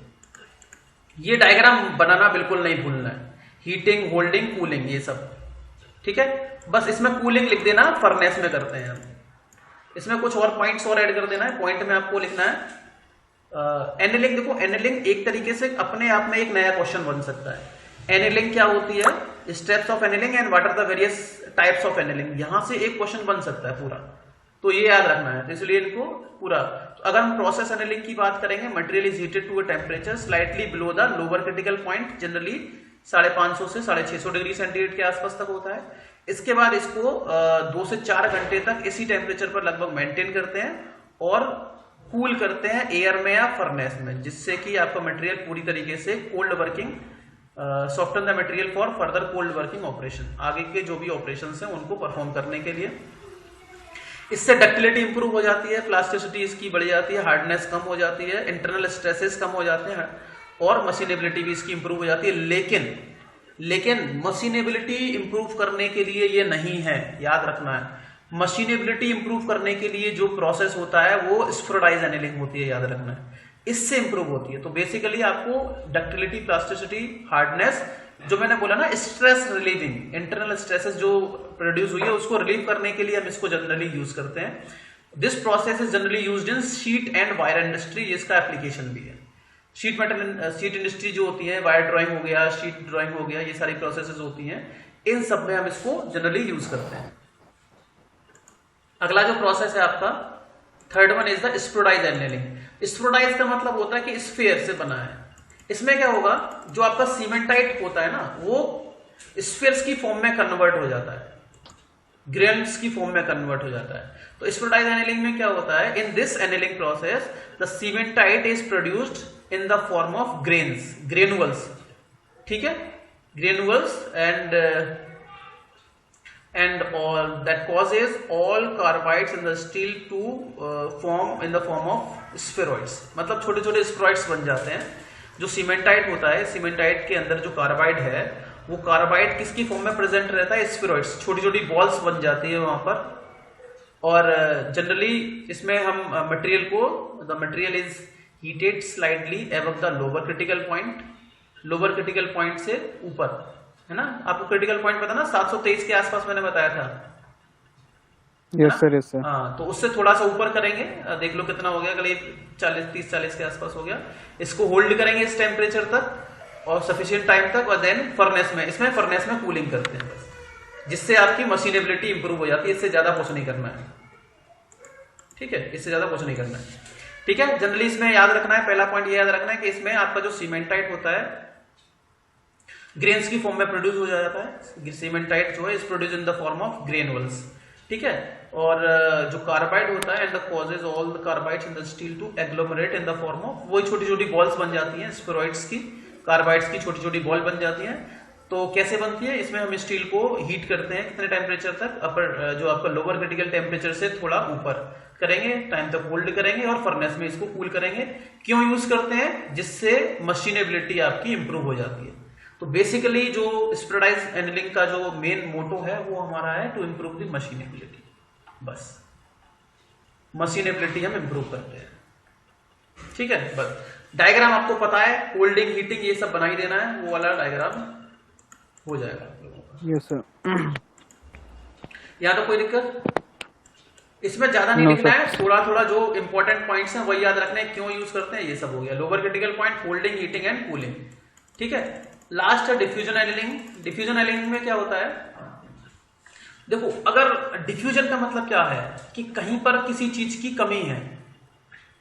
[SPEAKER 1] ये डायग्राम बनाना बिल्कुल नहीं भूलना है, हीटिंग, होल्डिंग, कूलिंग, ये सब, ठीक है। बस इसमें कूलिंग लिख देना, फर्नेस में करते हैं हम। इसमें कुछ और पॉइंट्स और ऐड कर देना है। पॉइंट में आपको लिखना है एनालिंग। देखो, एनालिंग एक तरीके से अपने आप में एक नया क्वेश्चन बन सकता है। एनालिंग क्या होती है, steps of annealing and what are the various types of annealing, यहां से एक क्वेश्चन बन सकता है पूरा, तो ये याद रखना है। इसलिए इनको पूरा, तो अगर हम प्रोसेस एनालिंग की बात करेंगे, material is heated to a temperature slightly below the lower critical point, generally 550 से 650 डिग्री सेंटीग्रेड के आसपास तक होता है। इसके बाद इसको 2 से 4 घंटे तक इसी टेम्परेचर पर लगभग मेंटेन करते हैं और कूल करते हैं एयर में या फर्नेस में, जिससे कि आपका मटेरियल पूरी तरीके से cold working, soften the material for further cold working operation, आगे के जो भी ऑपरेशन हैं उनको परफॉर्म करने के लिए। इससे डक्टिलिटी इंप्रूव हो जाती है, प्लास्टिसिटी इसकी बढ़ जाती है, हार्डनेस कम हो जाती है, इंटरनल स्ट्रेसेस कम हो जाते हैं और मशीनेबिलिटी भी इसकी इंप्रूव हो जाती है। लेकिन मशीनेबिलिटी इंप्रूव करने के लिए ये नहीं है, याद रखना है। मशीनेबिलिटी इंप्रूव करने के लिए जो प्रोसेस होता है वो स्फेराइज एनीलिंग होती है, याद रखना है, इससे इंप्रूव होती है। तो बेसिकली आपको डक्टिलिटी, प्लास्टिसिटी, हार्डनेस, जो मैंने बोला ना स्ट्रेस रिलीविंग, इंटरनल स्ट्रेसेस जो प्रोड्यूस हुई है उसको रिलीव करने के लिए हम इसको जनरली यूज करते हैं। This process is generally used in sheet and wire industry, इसका एप्लीकेशन भी है। शीट मेटल, शीट इंडस्ट्री जो होती है, वायर ड्राइंग हो गया, शीट ड्राइंग हो गया, ये सारी प्रोसेसेस होती हैं, इन सब में हम इसको जनरली यूज करते हैं। अगला जो प्रोसेस है आपका third one is the spheroidise annealing. Spheroidise का मतलब होता है कि स्फीयर से बना है। इसमें क्या होगा, जो आपका सीमेंटाइट होता है ना, वो स्फीयर्स की फॉर्म में कन्वर्ट हो जाता है, ग्रेन्स की फॉर्म में कन्वर्ट हो जाता है। तो स्पोडाइज एनीलिंग में क्या होता है, in this annealing process the cementite is produced in the form of grains, granules, ठीक है, granules and all that causes all carbides in the steel to form in the form of spheroids, मतलब छोटे छोटे spheroids बन जाते हैं। जो cementite होता है, सीमेंटाइट के अंदर जो कार्बाइड है, वो कार्बाइड किसकी फॉर्म में प्रेजेंट रहता है, स्फेरॉइड्स, छोटी छोटी बॉल्स बन जाती है वहां पर। और जनरली इसमें हम मटेरियल को, the material is heated slightly above the lower critical point, lower critical point से ऊपर, है ना। आपको क्रिटिकल पॉइंट पता ना, 723 के आसपास मैंने बताया था।
[SPEAKER 2] Yes sir, yes sir.
[SPEAKER 1] हाँ, तो उससे थोड़ा सा ऊपर करेंगे, देख लो कितना हो गया, करीब 30-40 के आसपास हो गया। इसको होल्ड करेंगे इस टेम्परेचर तक और सफिशिएंट टाइम तक, और देन फर्नेस में, इसमें फर्नेस में कूलिंग करते हैं, जिससे आपकी मशीनेबिलिटी इंप्रूव हो जाती है। इससे ज्यादा कुछ नहीं करना है, ठीक है, इससे ज्यादा कुछ नहीं करना है, ठीक है। जनरली इसमें याद रखना है, पहला पॉइंट ये याद रखना है कि इसमें आपका जो सीमेंटाइट होता है ग्रेन्स की फॉर्म में प्रोड्यूस हो जाता है। सीमेंटाइट जो है is produce in the form of granules, ठीक है। और जो कार्बाइड होता है, and the causes all the carbides in the steel to agglomerate in the form of, वही छोटी छोटी बॉल्स बन जाती हैं, स्फेरॉइड्स की, कार्बाइड्स की छोटी छोटी बॉल बन जाती हैं। तो कैसे बनती है, इसमें हम स्टील को हीट करते हैं कितने टेम्परेचर तक, अपर जो आपका लोअर क्रिटिकल टेम्परेचर से थोड़ा ऊपर करेंगे, टाइम तक होल्ड करेंगे और फर्नेस में इसको कूल करेंगे। क्यों यूज करते हैं, जिससे मशीनेबिलिटी आपकी इंप्रूव हो जाती है। तो बेसिकली जो स्पोडाइज एनीलिंग का जो मेन मोटो है वो हमारा है टू इंप्रूव द मशीनेबिलिटी, बस मशीनेबिलिटी हम इंप्रूव करते हैं, ठीक है। बस डायग्राम आपको पता है, होल्डिंग, हीटिंग, ये सब बना ही देना है, वो वाला डायग्राम हो जाएगा आप लोगों का।
[SPEAKER 2] Yes sir.
[SPEAKER 1] यहाँ तो कोई दिक्कत इसमें ज्यादा नहीं लिखना है, थोड़ा थोड़ा जो इंपॉर्टेंट पॉइंट्स हैं वही याद रखने हैं, क्यों यूज करते हैं, ये सब हो गया। Lower critical point, holding, heating and cooling, ठीक है। लास्ट है डिफ्यूजन एनीलिंग। डिफ्यूजन एनीलिंग में क्या होता है, देखो, अगर डिफ्यूजन का मतलब क्या है कि कहीं पर किसी चीज की कमी है,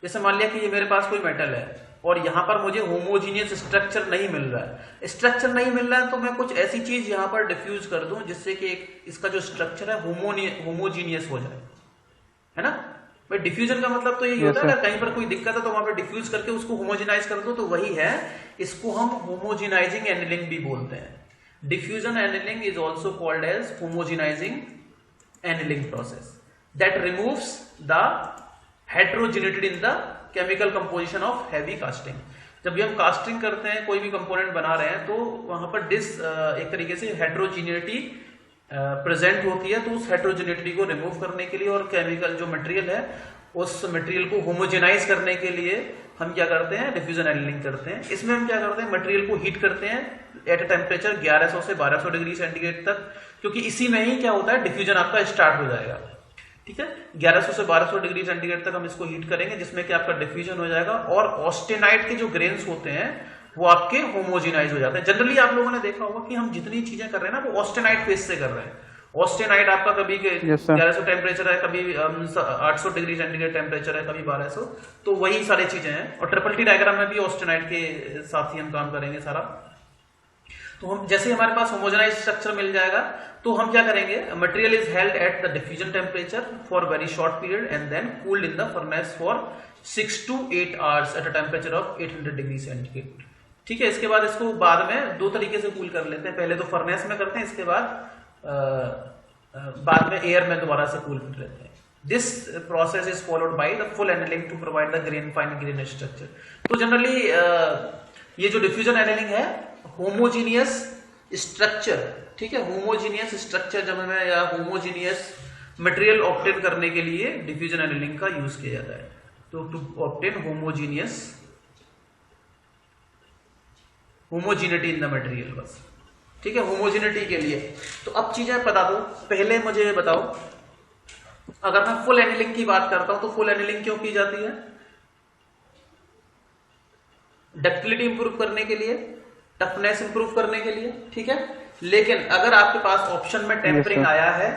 [SPEAKER 1] जैसे मान लिया कि ये मेरे पास कोई मेटल है और यहां पर मुझे होमोजीनियस स्ट्रक्चर नहीं मिल रहा है, स्ट्रक्चर नहीं मिल रहा है, तो मैं कुछ ऐसी चीज यहां पर डिफ्यूज कर दूं जिससे कि इसका जो स्ट्रक्चर है होमोजीनियस हो जाए, है ना। भाई डिफ्यूजन का मतलब तो यही होता है, अगर कहीं पर कोई दिक्कत है तो वहां पर डिफ्यूज करके उसको होमोजेनाइज कर दो, तो वही है, इसको हम होमोजेनाइजिंग एनीलिंग भी बोलते हैं। Diffusion annealing is also called as homogenizing annealing process that removes the heterogeneity in the chemical composition of heavy casting. जब भी हम कास्टिंग करते हैं, कोई भी कंपोनेंट बना रहे हैं, तो वहां पर एक तरीके से हेट्रोजेनिटी प्रेजेंट होती है, तो उस हेट्रोजेनिटी को रिमूव करने के लिए और केमिकल जो मटेरियल है उस मटेरियल को होमोजेनाइज करने के लिए हम क्या करते हैं, डिफ्यूजन एनीलिंग करते हैं। इसमें हम क्या करते हैं, मटेरियल को हीट करते हैं एट अ टेम्परेचर 1100 से 1200 डिग्री सेंटीग्रेड तक, क्योंकि इसी में ही क्या होता है, डिफ्यूजन आपका स्टार्ट हो जाएगा, ठीक है। 1100 से 1200 डिग्री सेंटीग्रेड तक हम इसको हीट करेंगे, जिसमें कि आपका डिफ्यूजन हो जाएगा और ऑस्टेनाइट के जो ग्रेन्स होते हैं वो आपके होमोजेनाइज हो जाते हैं। जनरली आप लोगों ने देखा होगा कि हम जितनी चीजें कर रहे हैं ना, वो ऑस्टेनाइट फेस से कर रहे हैं। ऑस्टेनाइट आपका कभी 1100 टेम्परेचर है, कभी 800 डिग्री सेंटीग्रेड टेम्परेचर है, कभी 1200, तो वही सारी चीजें हैं। और ट्रिपल टी डायग्राम में भी ऑस्टेनाइट के साथ ही हम काम करेंगे सारा। तो हम जैसे ही हमारे पास होमोजेनाइज स्ट्रक्चर मिल जाएगा तो हम क्या करेंगे, material is held at the diffusion temperature for very short period and then cooled in the furnace for 6 to 8 hours at a temperature of 800 degree centigrade. ठीक है, इसके बाद इसको बाद में दो तरीके से कूल कर लेते हैं, पहले तो फर्नेस में करते हैं, इसके बाद में एयर में दोबारा से कूल कर लेते हैं। This process is followed by the full annealing to provide the grain fine grain structure. तो जनरली ये जो डिफ्यूजन एनेलिंग है होमोजीनियस स्ट्रक्चर, ठीक है, होमोजीनियस स्ट्रक्चर जब हमें या होमोजीनियस मटेरियल ऑब्टेन करने के लिए डिफ्यूजन एनेलिंग का यूज किया जाता है। तो to obtain homogeneity in the material, बस ठीक है, होमोजीनिटी के लिए। तो अब चीजें बता दो, पहले मुझे ये बताओ, अगर मैं फुल एनेलिंग की बात करता हूं तो फुल एनेलिंग क्यों की जाती है? डक्टिलिटी इंप्रूव करने के लिए, टफनेस इंप्रूव करने के लिए, ठीक है। लेकिन अगर आपके पास ऑप्शन में टेम्परिंग आया है,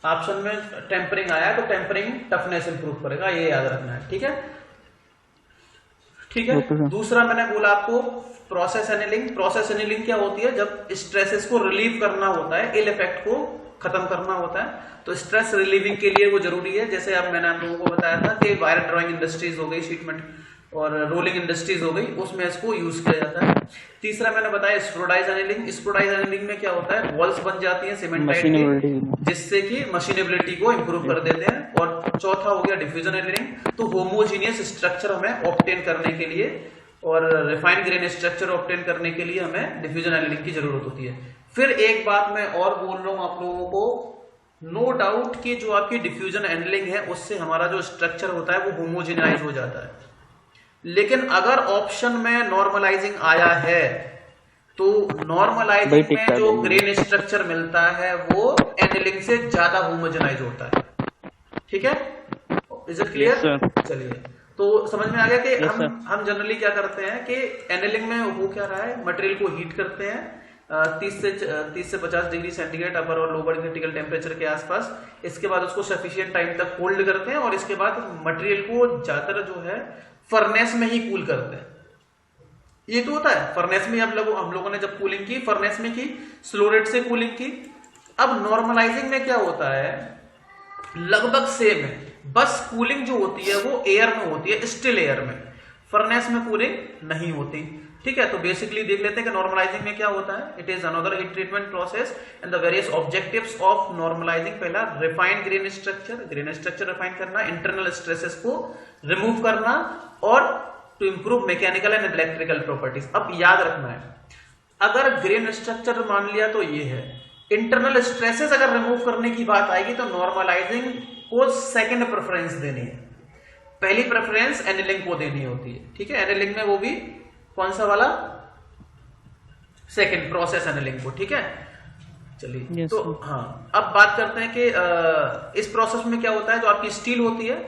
[SPEAKER 1] ऑप्शन में टेम्परिंग आया है तो टेम्परिंग टफनेस इंप्रूव करेगा, ये याद रखना है, ठीक है। ठीक है, दूसरा मैंने बोला आपको प्रोसेस एनेलिंग। प्रोसेस एनेलिंग क्या होती है? जब स्ट्रेसेस को रिलीव करना होता है, इल इफेक्ट को खत्म करना होता है, तो स्ट्रेस रिलीविंग के लिए वो जरूरी है। जैसे अब मैंने आप लोगों को बताया था कि वायर ड्राइंग इंडस्ट्रीज हो गई, शीटमेंट और रोलिंग इंडस्ट्रीज हो गई, उसमें इसको यूज किया जाता है। तीसरा मैंने बताया स्प्रोडाइज एनेलिंग। स्प्रोडाइज एनेलिंग में क्या होता है, वॉल्स बन जाती हैं सीमेंटाइट की, जिससे कि मशीनेबिलिटी को इंप्रूव कर देते हैं। और चौथा हो गया डिफ्यूजन एनेलिंग। तो होमोजीनियस स्ट्रक्चर हमें ऑब्टेन करने के लिए और रिफाइंड ग्रेन स्ट्रक्चर ऑब्टेन करने के लिए हमें डिफ्यूजन एनेलिंग की जरूरत होती है। फिर एक बात मैं और बोल रहा हूं आप लोगों को, नो डाउट कि जो आपकी डिफ्यूजन एनेलिंग है उससे हमारा जो स्ट्रक्चर होता है वो होमोजेनाइज हो जाता है। लेकिन अगर ऑप्शन में नॉर्मलाइजिंग आया है तो नॉर्मलाइजिंग में जो ग्रेन स्ट्रक्चर मिलता है वो एनेलिंग से ज्यादा होमोजेनाइज होता है, ठीक है। Is it clear? चलिए, तो समझ में आ गया कि हम जनरली क्या करते हैं कि एनेलिंग में हो क्या रहा है, मटेरियल को हीट करते हैं 30 से 50 डिग्री सेंटीग्रेड अपर और लोअर क्रिटिकल टेम्परेचर के आसपास। इसके बाद उसको सफिशिएंट टाइम तक होल्ड करते हैं और इसके बाद मटेरियल को ज्यादातर जो है फर्नेस में ही कूल करते हैं। ये तो होता है फर्नेस में। हम लोगों ने जब कूलिंग की फर्नेस में की, स्लो रेट से कूलिंग की। अब नॉर्मलाइजिंग में क्या होता है, लगभग सेम है, बस कूलिंग जो होती है वो एयर में होती है, स्टिल एयर में, फर्नेस में कूलिंग नहीं होती, ठीक है। तो बेसिकली देख लेते हैं कि नॉर्मलाइजिंग में क्या होता है। It is another heat treatment process and the various objectives of normalizing. पहला रिफाइंड ग्रेन स्ट्रक्चर रिफाइन करना, इंटरनल स्ट्रेसेस को रिमूव करना और to improve mechanical and electrical properties. अब याद रखना है, अगर ग्रेन स्ट्रक्चर मान लिया तो ये है, इंटरनल स्ट्रेसेस अगर रिमूव करने की बात आएगी तो नॉर्मलाइजिंग को सेकंड प्रेफरेंस देनी है, पहली प्रेफरेंस एनेलिंग को देनी होती है, ठीक है। एनेलिंग में वो भी कौन सा वाला, सेकंड प्रोसेस एनेलिंग को, ठीक है। चलिए तो हाँ, अब बात करते हैं कि इस प्रोसेस में क्या होता है। जो आपकी स्टील होती है,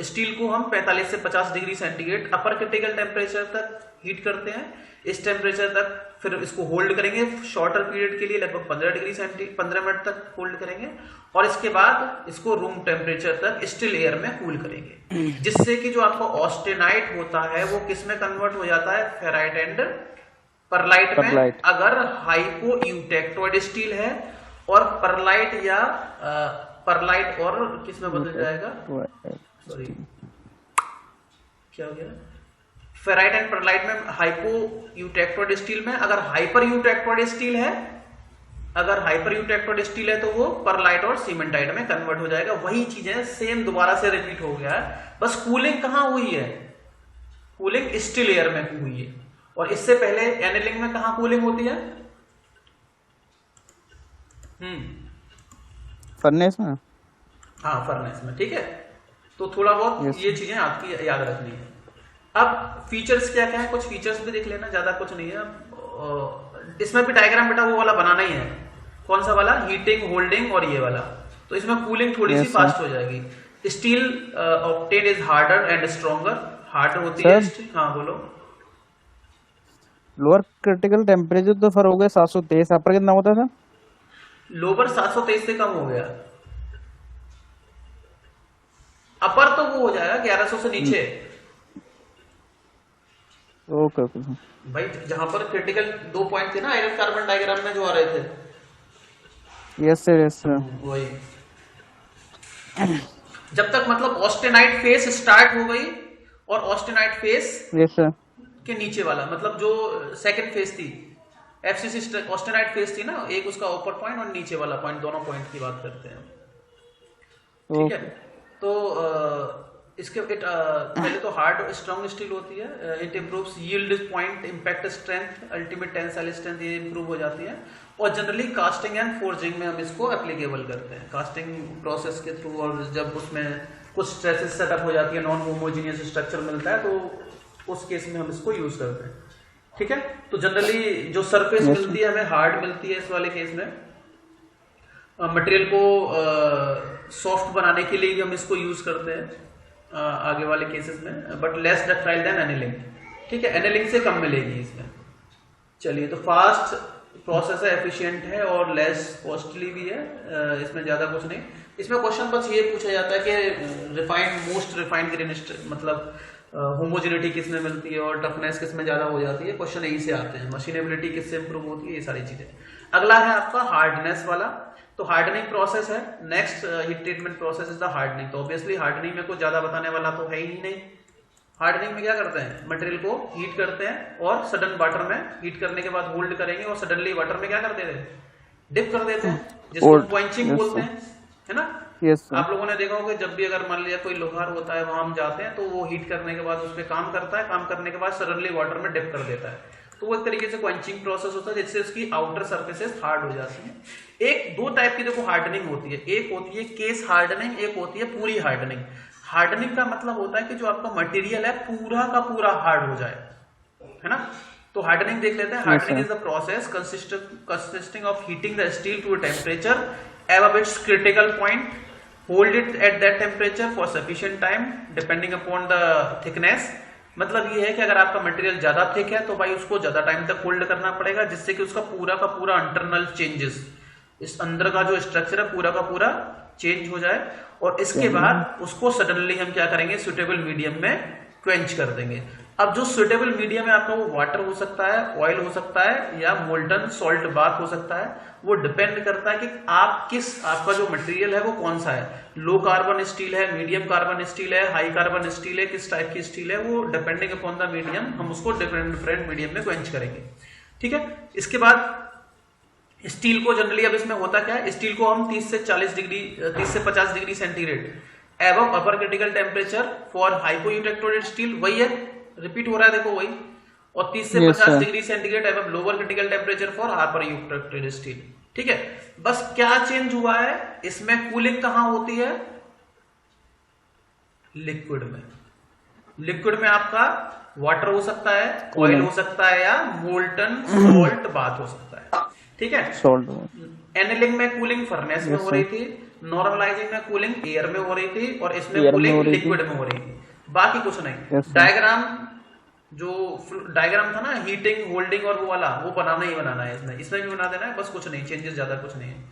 [SPEAKER 1] स्टील को हम 45 से 50 डिग्री सेंटीग्रेड अपर क्रिटिकल टेम्परेचर तक हीट करते हैं। इस टेम्परेचर तक फिर इसको होल्ड करेंगे शॉर्टर पीरियड के लिए, लगभग 15 मिनट तक होल्ड करेंगे और इसके बाद इसको रूम टेम्परेचर तक स्टिल एयर में कूल करेंगे, जिससे कि जो आपका ऑस्टेनाइट होता है वो किस में कन्वर्ट हो जाता है, फेराइट एंड परलाइट में। अगर हाइपो यूटेक्टोइड स्टील है और परलाइट या परलाइट और किस में बदल जाएगा, सॉरी क्या हो गया, फेराइट एंड परलाइट में, हाइपो यूटेक्टोइड स्टील में। अगर हाइपर यूटेक्टोइड स्टील है, तो वो परलाइट और सीमेंटाइट में कन्वर्ट हो जाएगा। वही चीजें सेम दोबारा से रिपीट हो गया है, बस कूलिंग कहां हुई है, कूलिंग स्टिल एयर में हुई है। और इससे पहले एनेलिंग में कहां कूलिंग होती है,
[SPEAKER 2] फर्नेस में।
[SPEAKER 1] हाँ, फर्नेस में, ठीक है। तो थोड़ा बहुत ये चीजें आपकी याद रखनी है। अब फीचर्स क्या क्या है, कुछ फीचर्स भी देख लेना, ज्यादा कुछ नहीं है। इसमें भी डायग्राम बेटा वो वाला बनाना ही है, कौन सा वाला, हीटिंग, होल्डिंग और ये वाला। तो इसमें कूलिंग थोड़ी सी फास्ट हो जाएगी। Steel obtain is harder and stronger, harder होती है। हाँ बोलो।
[SPEAKER 2] लोअर क्रिटिकल टेम्परेचर तो फर हो गया 723, अपर कितना होता था?
[SPEAKER 1] लोअर 723 से कम हो गया, अपर तो वो हो जाएगा 1100 से नीचे।
[SPEAKER 2] Okay okay sir.
[SPEAKER 1] भाई जहां पर क्रिटिकल 2 पॉइंट थे ना आयरन कार्बन डायग्राम में जो आ रहे थे,
[SPEAKER 2] यस सर यस सर।
[SPEAKER 1] वही। जब तक मतलब ऑस्टेनाइट फेस स्टार्ट हो गई और ऑस्टेनाइट फेस
[SPEAKER 2] यस सर।
[SPEAKER 1] के नीचे वाला मतलब जो सेकंड फेस थी, एफसीसी ऑस्टेनाइट फेस थी ना, एक उसका ऊपर पॉइंट और नीचे वाला पॉइंट, दोनों पॉइंट की बात करते हैं, ठीक है। तो इसके पहले तो हार्ड स्ट्रॉन्ग स्टील होती है, it improves yield point, impact strength, ultimate tensile strength ये इम्प्रूव हो जाती है। और जनरली कास्टिंग एंड फोर्जिंग में हम इसको एप्लीकेबल करते हैं, कास्टिंग प्रोसेस के थ्रू। और जब उसमें कुछ स्ट्रेसेस सेटअप हो जाती है, नॉन होमोजीनियस स्ट्रक्चर मिलता है, तो उस केस में हम इसको यूज करते हैं, ठीक है। तो जनरली जो सरफेस मिलती है हमें हार्ड मिलती है इस वाले केस में। मटेरियल को सॉफ्ट बनाने के लिए भी हम इसको यूज करते हैं आगे वाले केसेस में, but less ductile than annealing, ठीक है। एनीलिंग से कम मिलेगी इसमें। चलिए, तो फास्ट प्रोसेस है, एफिशिएंट है और लेस कॉस्टली भी है, इसमें ज्यादा कुछ नहीं। इसमें क्वेश्चन बस ये पूछा जाता है कि रिफाइंड, मोस्ट रिफाइंड ग्रेन मतलब होमोजेनिटी किस में मिलती है और टफनेस किस में ज्यादा हो जाती है, क्वेश्चन यही से आते हैं। मशीनेबिलिटी किससे इंप्रूव होती है, ये सारी चीजें। अगला है आपका हार्डनेस वाला। तो हार्डनिंग प्रोसेस है next, heat treatment process is the hardening. तो ऑब्वियसली हार्डनिंग में कुछ ज्यादा बताने वाला तो है ही नहीं। हार्डनिंग में क्या करते हैं, मटेरियल को हीट करते हैं और सडन वाटर में हीट करने के बाद होल्ड करेंगे और सडनली वाटर में क्या कर देते हैं, डिप कर देते हैं, जिसको क्वेंचिंग बोलते हैं, है ना। आप लोगों ने देखा होगा जब भी अगर मान लिया कोई लोहार होता है वहां हम जाते हैं तो वो हीट करने के बाद उस पर काम करता है, काम करने के बाद सडनली वाटर में डिप कर देता है, तो वो एक तरीके से क्वेंचिंग प्रोसेस होता है जिससे उसकी आउटर सर्फेसेस हार्ड हो जाती है। एक दो टाइप की देखो हार्डनिंग होती है, एक होती है केस हार्डनिंग, एक होती है पूरी हार्डनिंग। हार्डनिंग का मतलब होता है कि जो आपका मटेरियल है पूरा का पूरा हार्ड हो जाए, है ना। तो हार्डनिंग देख लेते हैं। Hardening is the process consisting of heating the steel to a temperature above its critical point, hold it at that temperature for sufficient time depending upon the thickness। मतलब ये है कि अगर आपका मटेरियल ज्यादा थिक है तो भाई उसको ज्यादा टाइम तक होल्ड करना पड़ेगा, जिससे कि उसका पूरा का पूरा इंटरनल चेंजेस, इस अंदर का जो स्ट्रक्चर है पूरा का पूरा चेंज हो जाए। और इसके बाद उसको सडनली हम क्या करेंगे, सुटेबल मीडियम में क्वेंच कर देंगे। अब जो सुटेबल मीडियम है आपका वो वाटर हो सकता है, ऑयल हो सकता है या मोल्टन सॉल्ट बाथ हो सकता है। वो डिपेंड करता है कि आप आपका जो मटेरियल है वो कौन सा है, लो कार्बन स्टील है, मीडियम कार्बन स्टील है, हाई कार्बन स्टील है, किस टाइप की स्टील है, वो डिपेंडिंग अपॉन द मीडियम हम उसको डिफरेंट मीडियम में क्वेंच करेंगे, ठीक है। इसके बाद स्टील को जनरली, अब इसमें होता क्या है, स्टील को हम 30 से 50 degree centigrade above upper critical temperature for हाइपोइलेक्ट्रोडेड steel, वही है, रिपीट हो रहा है देखो वही, और 30 से 50 degree centigrade above lower critical temperature for हाइपोइलेक्ट्रोडेड steel, ठीक है। बस क्या चेंज हुआ है इसमें, कूलिंग कहां होती है, लिक्विड में। लिक्विड में आपका वाटर हो सकता है, ऑयल हो सकता है या मोल्टन सॉल्ट बाथ हो सकता है, ठीक है। एनिलिंग में कूलिंग फर्नेस में हो रही थी, नॉर्मलाइजिंग में कूलिंग एयर में हो रही थी और इसमें कूलिंग लिक्विड में हो रही थी, बाकी कुछ नहीं। डायग्राम जो डायग्राम था ना हीटिंग, होल्डिंग और वो वाला, वो बनाना ही बनाना है इसमें भी बना देना है, बस कुछ नहीं, चेंजेस ज्यादा कुछ नहीं है,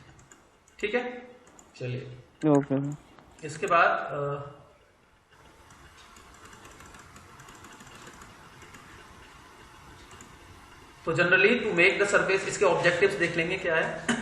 [SPEAKER 1] ठीक है। चलिए
[SPEAKER 2] ओके।
[SPEAKER 1] इसके बाद तो generally to make the surface, इसके ऑब्जेक्टिव्स देख लेंगे क्या है।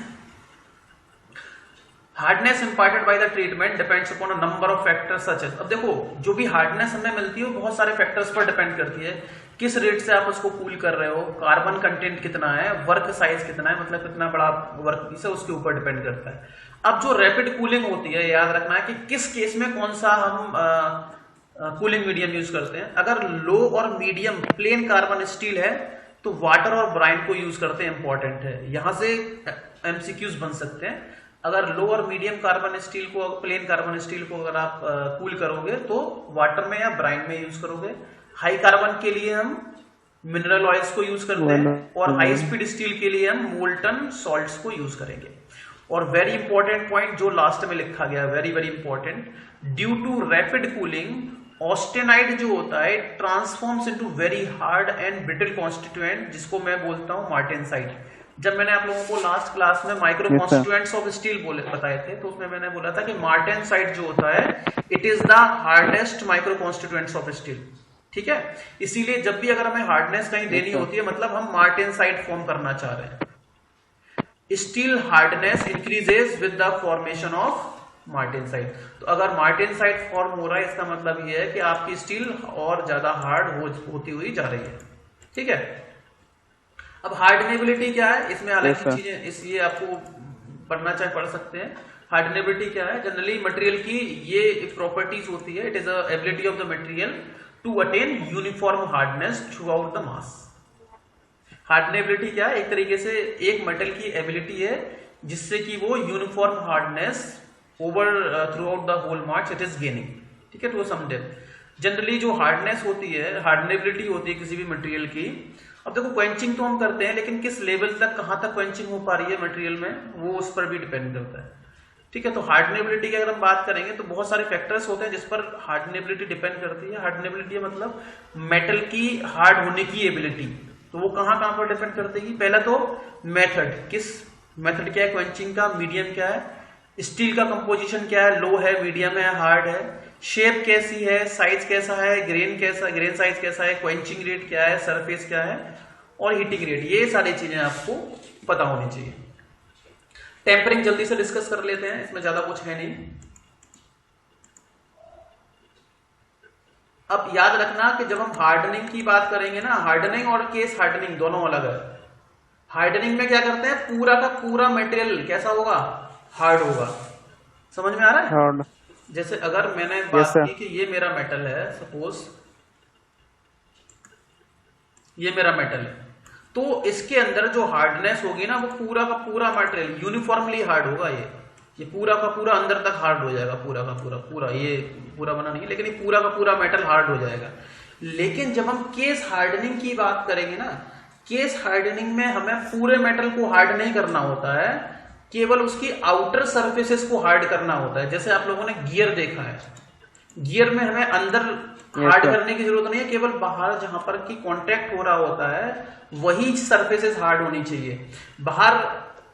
[SPEAKER 1] Hardness imparted by the treatment depends upon a number of factors such as. अब देखो जो भी हार्डनेस हमें मिलती है वो बहुत सारे फैक्टर्स पर डिपेंड करती है, किस रेट से आप उसको कूल कर रहे हो, कार्बन कंटेंट कितना है, वर्क साइज कितना है, मतलब कितना बड़ा वर्क पीस है, उसके ऊपर डिपेंड करता है। अब जो रैपिड कूलिंग होती है, याद रखना है कि किस केस में कौन सा हम कूलिंग मीडियम यूज करते हैं। अगर लो और मीडियम प्लेन कार्बन स्टील है तो वाटर और ब्राइन को यूज करते हैं, इंपॉर्टेंट है, यहां से एमसीक्यूज बन सकते हैं। अगर लो और मीडियम कार्बन स्टील को, प्लेन कार्बन स्टील को अगर आप कूल करोगे तो वाटर में या ब्राइन में यूज करोगे। हाई कार्बन के लिए हम मिनरल ऑयल्स को यूज करते हैं और हाई स्पीड स्टील के लिए हम मोल्टन सॉल्ट्स को यूज करेंगे। और वेरी इंपॉर्टेंट पॉइंट जो लास्ट में लिखा गया, very very important, due to rapid cooling austenite जो होता है transforms into very hard and brittle constituent, जिसको मैं बोलता हूं मार्टेनसाइट। जब मैंने आप लोगों को लास्ट क्लास में माइक्रो कॉन्स्टिट्यूएंट्स ऑफ स्टील बताए थे तो उसमें मैंने बोला था कि मार्टेनसाइट जो होता है it is the hardest micro constituents of steel, ठीक है। इसीलिए जब भी अगर हमें हार्डनेस कहीं देनी होती है, मतलब हम मार्टेनसाइट फॉर्म करना चाह रहे हैं, steel hardness increases with the formation of martensite. तो अगर मार्टेनसाइट फॉर्म हो रहा है, इसका मतलब यह है कि आपकी स्टील और ज्यादा हार्ड होती हुई जा रही है, ठीक है। अब हार्डनेबिलिटी क्या है, इसमें अलग
[SPEAKER 2] Yes, sir.
[SPEAKER 1] चीजें, इसलिए आपको पढ़ना चाहे पढ़ सकते हैं। हार्डनेबिलिटी क्या है, जनरली मटेरियल की ये प्रॉपर्टीज होती है, it is a ability of the material to attain uniform hardness throughout the mass. Hardenability क्या है, एक तरीके से एक मेटल की एबिलिटी है जिससे कि वो uniform hardness over throughout the whole mass it is gaining, ठीक है। तो सम डेप्थ जनरली जो हार्डनेस होती है, हार्डनेबिलिटी होती है किसी भी मटेरियल की। अब देखो क्वेंचिंग तो हम करते हैं, लेकिन किस लेवल तक, कहां तक क्वेंचिंग हो पा रही है मटेरियल में, वो उस पर भी डिपेंड करता है, ठीक है। तो हार्डनेबिलिटी की अगर हम बात करेंगे तो बहुत सारे फैक्टर्स होते हैं जिस पर हार्डनेबिलिटी डिपेंड करती है। हार्डनेबिलिटी मतलब मेटल की हार्ड होने की एबिलिटी, तो वो कहां कहां पर डिपेंड करती है। पहला तो मेथड, किस मेथड क्या है क्वेंचिंग का, मीडियम क्या है, स्टील का कंपोजिशन क्या है, लो है, मीडियम है, हार्ड है, शेप कैसी है, साइज कैसा है, ग्रेन कैसा, ग्रेन साइज कैसा है, क्वेंचिंग रेट क्या है, सरफेस क्या है, और हीटिंग रेट, ये सारी चीजें आपको पता होनी चाहिए। टेम्परिंग जल्दी से डिस्कस कर लेते हैं, इसमें ज्यादा कुछ है नहीं। अब याद रखना कि जब हम हार्डनिंग की बात करेंगे ना, हार्डनिंग और केस हार्डनिंग दोनों अलग है। हार्डनिंग में क्या करते हैं, पूरा का पूरा मटेरियल कैसा होगा, हार्ड होगा। समझ में आ रहा है।
[SPEAKER 2] हार्ड।
[SPEAKER 1] जैसे अगर मैंने
[SPEAKER 2] Yes,
[SPEAKER 1] बात
[SPEAKER 2] sir.
[SPEAKER 1] की कि ये मेरा मेटल है, सपोज ये मेरा मेटल है, तो इसके अंदर जो हार्डनेस होगी ना, वो पूरा का पूरा मटेरियल यूनिफॉर्मली हार्ड होगा। ये पूरा का पूरा अंदर तक हार्ड हो जाएगा, पूरा का पूरा ये पूरा बना नहीं है, लेकिन ये पूरा का पूरा मेटल हार्ड हो जाएगा। लेकिन जब हम केस हार्डनिंग की बात करेंगे ना, केस हार्डनिंग में हमें पूरे मेटल को हार्ड नहीं करना होता है, केवल उसकी आउटर सरफेसेस को हार्ड करना होता है। जैसे आप लोगों ने गियर देखा है, गियर में हमें अंदर हार्ड
[SPEAKER 2] sir.
[SPEAKER 1] करने की जरूरत नहीं है, केवल बाहर जहां पर की कांटेक्ट हो रहा होता है वही सरफेसेस हार्ड होनी चाहिए। बाहर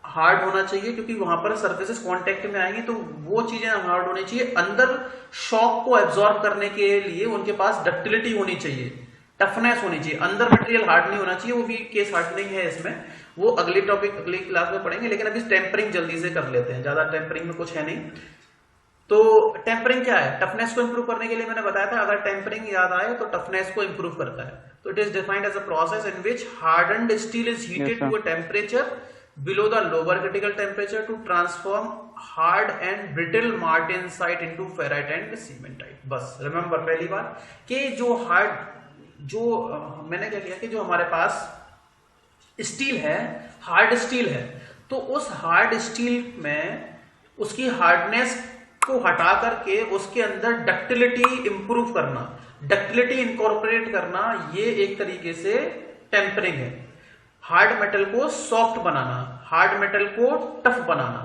[SPEAKER 1] हार्ड होना चाहिए क्योंकि वहां पर सरफेसेस कांटेक्ट में आएंगी, तो वो चीजें हार्ड होनी चाहिए। अंदर शॉक को एब्जॉर्ब करने के लिए उनके पास डक्टिलिटी होनी चाहिए, टफनेस होनी चाहिए। अंदर मटेरियल हार्ड नहीं होना चाहिए, वो भी केस हार्डनिंग है इसमें, वो अगले टॉपिक अगली क्लास में पढ़ेंगे। लेकिन अभी टेम्परिंग जल्दी से कर लेते हैं, ज्यादा टेम्परिंग में कुछ है नहीं। तो टेम्परिंग क्या है, टफनेस को इंप्रूव करने के लिए मैंने बताया था, अगर टेम्परिंग याद आए तो टफनेस को इंप्रूव करता है। तो it is defined as a process in which hardened steel is heated to a temperature below the lower critical temperature to transform hard and brittle martensite into ferrite and cementite. बस remember पहली बात कि जो मैंने क्या किया कि जो हमारे पास स्टील है, हार्ड स्टील है, तो उस हार्ड स्टील में उसकी हार्डनेस को हटा करके उसके अंदर डक्टिलिटी इंप्रूव करना, डक्टिलिटी इनकॉर्पोरेट करना, ये एक तरीके से टेम्परिंग है। हार्ड मेटल को सॉफ्ट बनाना, हार्ड मेटल को टफ बनाना,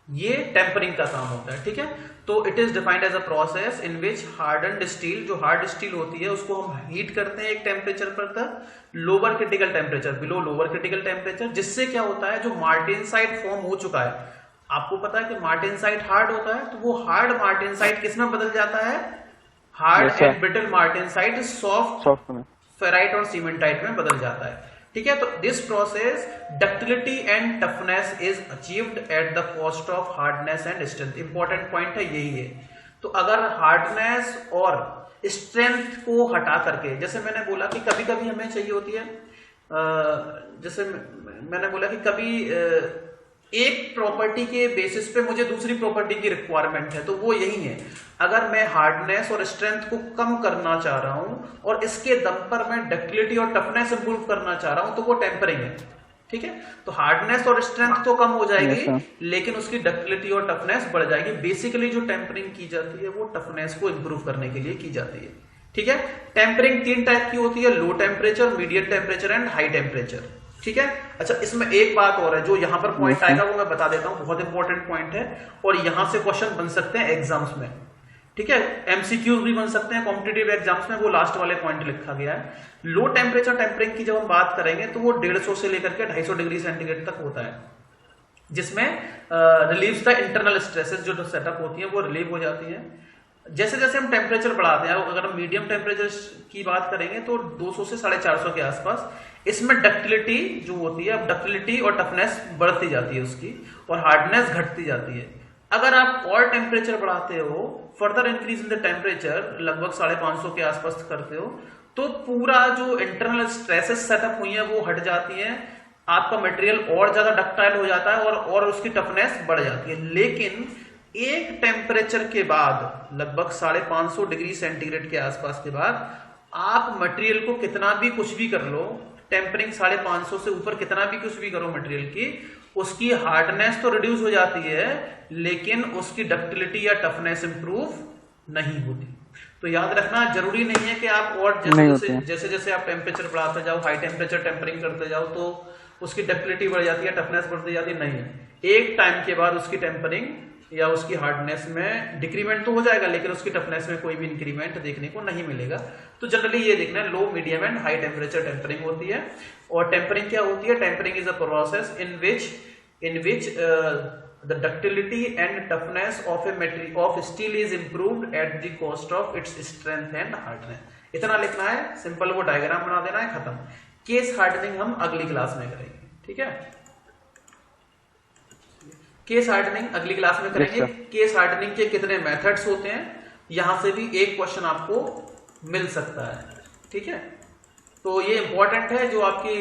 [SPEAKER 1] ये टेम्परिंग का काम होता है, ठीक है। तो it is defined as a process in which hardened steel, जो हार्ड स्टील होती है उसको हम हीट करते हैं एक टेम्परेचर पर तक, lower critical temperature, below lower critical temperature, जिससे क्या होता है जो मार्टेनसाइट फॉर्म हो चुका है, आपको पता है कि मार्टेनसाइट हार्ड होता है, तो वो हार्ड मार्टेनसाइट किस में बदल जाता है, hard and brittle martensite soft ferrite और सीमेंटाइट में बदल जाता है, ठीक है। तो this process ductility and toughness is achieved at the cost of hardness and strength. Important point है यही है। तो अगर हार्डनेस और स्ट्रेंथ को हटा करके, जैसे मैंने बोला कि कभी कभी हमें चाहिए होती है, जैसे मैंने बोला कि कभी एक प्रॉपर्टी के बेसिस पे मुझे दूसरी प्रॉपर्टी की रिक्वायरमेंट है, तो वो यही है। अगर मैं हार्डनेस और स्ट्रेंथ को कम करना चाह रहा हूं और इसके दम पर मैं डक्टिलिटी और टफनेस इंप्रूव करना चाह रहा हूं, तो वो टेम्परिंग है, ठीक है। तो हार्डनेस और स्ट्रेंथ तो कम हो जाएगी, लेकिन उसकी डक्टिलिटी और टफनेस बढ़ जाएगी। बेसिकली जो टेम्परिंग की जाती है वो टफनेस को इंप्रूव करने के लिए की जाती है, ठीक है। टेम्परिंग 3 टाइप की होती है, low temperature, medium temperature and high temperature, ठीक है। अच्छा, इसमें एक बात और है, जो यहां पर पॉइंट आएगा वो मैं बता देता हूं, बहुत इंपॉर्टेंट पॉइंट है, और यहां से क्वेश्चन बन सकते हैं एग्जाम्स में, ठीक है। एमसीक्यूज भी बन सकते हैं कॉम्पिटिटिव एग्जाम्स में, वो लास्ट वाले पॉइंट लिखा गया है। लो टेम्परेचर टेम्परिंग की जब हम बात करेंगे तो वो 150 से लेकर के 250 डिग्री सेंटीग्रेड तक होता है, जिसमें रिलीव्स द इंटरनल स्ट्रेसेस, जो सेटअप होती है वो रिलीव हो जाती है। जैसे जैसे हम टेम्परेचर बढ़ाते हैं, अगर हम मीडियम टेम्परेचर की बात करेंगे तो 200 से 450 के आसपास, इसमें डक्टिलिटी जो होती है, अब डक्टिलिटी और टफनेस बढ़ती जाती है उसकी, और हार्डनेस घटती जाती है। अगर आप और टेम्परेचर बढ़ाते हो, further increase in the temperature, लगभग 550 के आसपास करते हो, तो पूरा जो इंटरनल स्ट्रेसेस सेटअप हुई है वो हट जाती है, आपका मटेरियल और ज्यादा डक्टाइल हो जाता है और उसकी टफनेस बढ़ जाती है। लेकिन एक टेम्परेचर के बाद, लगभग 550 डिग्री सेंटीग्रेड के आसपास के बाद, आप मटेरियल को कितना भी कुछ भी कर लो, टेम्परिंग 550 से ऊपर कितना भी कुछ भी करो मटेरियल की, उसकी हार्डनेस तो रिड्यूस हो जाती है, लेकिन उसकी डक्टिलिटी या टफनेस इंप्रूव नहीं होती। तो याद रखना, जरूरी नहीं है कि आप और जैसे जैसे आप टेम्परेचर बढ़ाते जाओ, हाई टेम्परेचर टेम्परिंग करते जाओ, तो उसकी डक्टिलिटी बढ़ जाती है, टफनेस बढ़ती जाती है, नहीं है। एक टाइम के बाद उसकी टेम्परिंग या उसकी हार्डनेस में डिक्रीमेंट तो हो जाएगा, लेकिन उसकी टफनेस में कोई भी इंक्रीमेंट देखने को नहीं मिलेगा। तो जनरली ये देखना है, low, medium and high temperature tempering होती है। और टेम्परिंग क्या होती है? Tempering is a process in which the ductility and toughness of steel is improved at the cost of its strength and hardness। इतना लिखना है, सिंपल, वो डायग्राम बना देना है, खत्म। केस हार्डनिंग हम अगली क्लास में करेंगे, ठीक है? केस हार्डनिंग अगली क्लास में करेंगे। केस हार्डनिंग के कितने मेथड्स होते हैं, यहां से भी एक क्वेश्चन आपको मिल सकता है, ठीक है? तो ये इंपॉर्टेंट है, जो आपकी